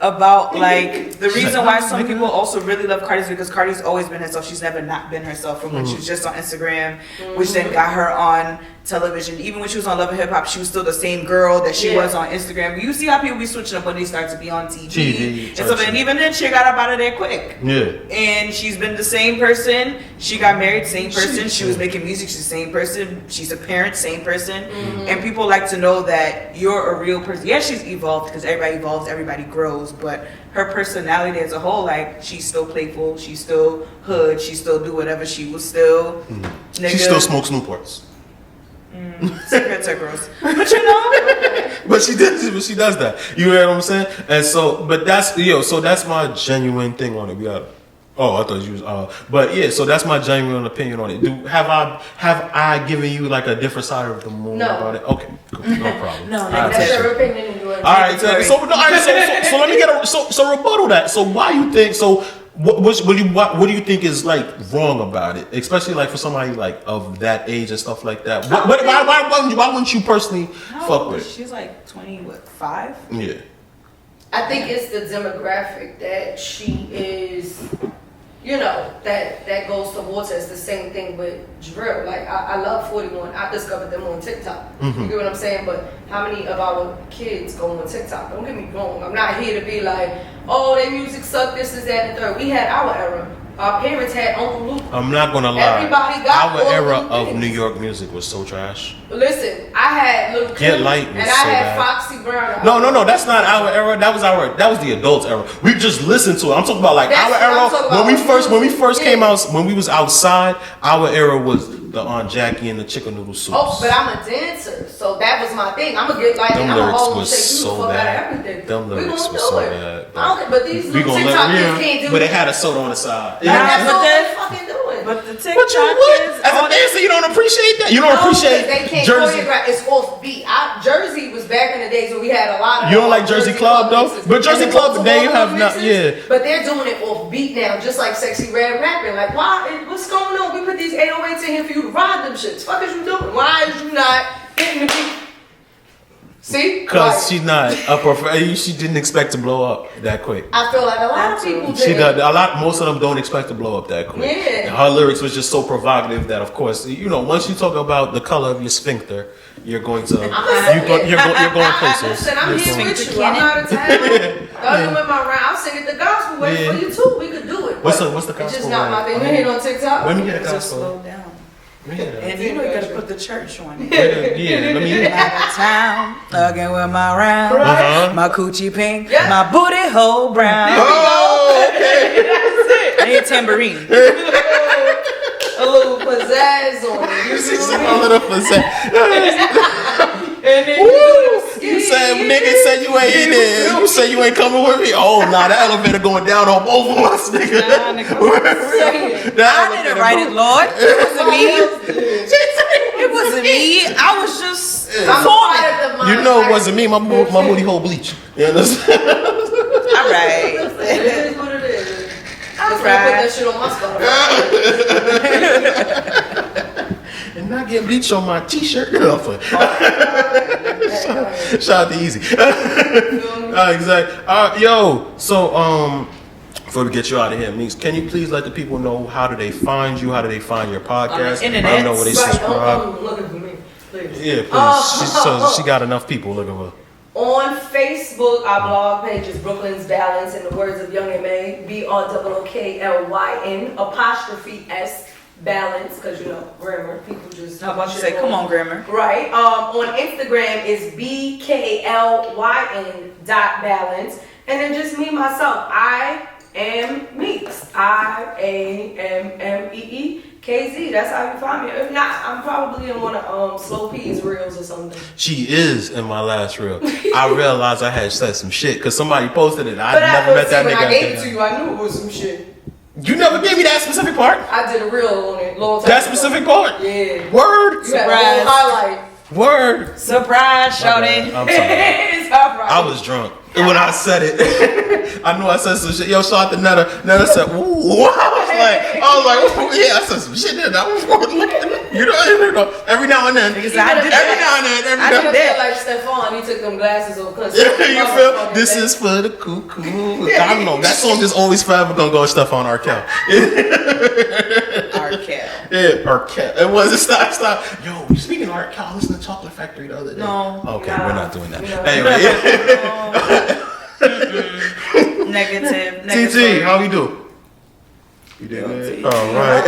about like the reason why some people also really love Cardi is because Cardi's always been herself. She's never not been herself from when she was just on Instagram, which then got her on television. Even when she was on Love and Hip Hop, she was still the same girl that she was on Instagram. You see how people be switching up when they start to be on TV and stuff. And even then, she got up out of there quick. Yeah. And she's been the same person. She got married, same person. She was making music. She's the same person. She's a parent, same person. And people like to know that you're a real person. Yeah, she's evolved because everybody evolves, everybody grows, but her personality as a whole, like, she's still playful, she's still hood, she still do whatever, she was still she still smokes Newports. Cigarettes are gross. But you know, but she does that. You know what I'm saying? And so, but that's so that's my genuine thing on it. We got. Oh, I thought you was. But yeah, so that's my genuine opinion on it. Have I given you like a different side of the moon about it? Okay, cool, no problem. No, that's your opinion. All right, so let me get so rebuttal that. So why you think so? What do you think is like wrong about it, especially like for somebody like of that age and stuff like that? Why wouldn't you personally fuck with it? She's like 25. Yeah. I think it's the demographic that she is. That goes towards us. The same thing with drill. Like I love 41. I discovered them on TikTok. You get what I'm saying? But how many of our kids go on TikTok? Don't get me wrong. I'm not here to be like, oh, their music sucked. This is that and third. We had our era. Our parents had Uncle Luke. I'm not gonna lie. Everybody got our era of New York music was so trash. Listen, I had Lil Kim Light and I had Foxy Brown. No, that's not our era. That was the adults era. We just listened to it. I'm talking about like our era when we first came out, when we was outside. Our era was the Aunt Jackie and the chicken noodle soups. Oh, but I'm a dancer, so that was my thing. I'm gonna get like, them I'm lyrics gonna was so bad. Them lyrics was so bad. But these little TikTok kids can't do it. But they had a soda on the side. That's all they fucking doing. But the TikTok kids, as a dancer, you don't appreciate that. You don't appreciate they can't Jersey. choreograph. It's off beat. Jersey was back in the days when we had a lot of. You don't like Jersey Club though, but Jersey Club today you have not. Yeah. But they're doing it off beat now, just like Sexyy Red rapping. Like, why? What's going on? We put these 808s in here for you to ride them shits. Fuck is you doing? Why is you not hitting the beat? See? Because she's not she didn't expect to blow up that quick. I feel like a lot of people did. Most of them don't expect to blow up that quick. Yeah. And her lyrics was just so provocative that, of course, once you talk about the color of your sphincter, you're going to you're going places. Listen, I'm here with you. I'm out of town. Don't with my round. I'll sing it the gospel way for you too. We could do it. What's the gospel? It's just not my thing. We hit on TikTok. Let me get a gospel. Just slow down. Yeah. And you gotta put the church on it. Let me hear it. Out of town, thugging with my round, my coochie pink, Yeah. my booty hole brown. Oh, okay. That's it. I need a tambourine. A little pizzazz on it. You see what I mean? And then You said nigga said you ain't in there. You said you ain't coming with me. Oh nah, that elevator going down on both of us, nigga. Nah, nigga. I didn't write it, Lord. It wasn't me. It wasn't me. I was just performing. You know it wasn't me. My booty hole bleach. You understand? All right. It is what it is. All Put right. that shit on my spot. And not get bleach on my t-shirt. Shout out to Easy. Exactly. Yo, so before we get you out of here, Meekz, can you please let the people know how do they find you? How do they find your podcast? Internet. I don't know where they subscribe. Looking for me, please. Yeah, please. She got enough people looking for her. On Facebook, our blog page is Brooklyn's Balance, in the words of Young M.A. BROOKLYN 'S balance, because grammar, people just. I was about to say, come on, grammar. Right. On Instagram is BKLYN.balance, and then just me myself. I am Meekz. IAMMEEKZ. That's how you find me. If not, I'm probably in one of Slow P's reels or something. She is in my last reel. I realized I had said some shit because somebody posted it. I never met that nigga. When I gave it to you, I knew it was some shit. You never gave me that specific part. I did a reel on it long time That ago. specific part. Yeah. Word. You had a whole highlight. Word. Surprise, shorty. I'm sorry. It's all right. I was drunk. And when I said it, I knew I said some shit. Yo, shout out to Netta. Netta said, ooh. I was like, ooh, yeah, I said some shit there. That was you know, every now and then. Because I did Every now and then. Every I now did and that. Like Stephon, he took them glasses off. You feel? This is for the cuckoo. I don't know. That song is always forever gonna go with Stephon Arkell. Arkell. Yeah, Arkell. It wasn't stop. Yo, speaking of Arkell, listen to Chocolate Factory the other day. No. Okay, Nah. we're not doing that. No. Anyway. Negative. TT, how we do? You did good? All right.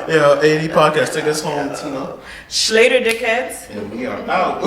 Yeah, A.D. podcast. Take us home, Tina. Schlater dickheads. And we are out.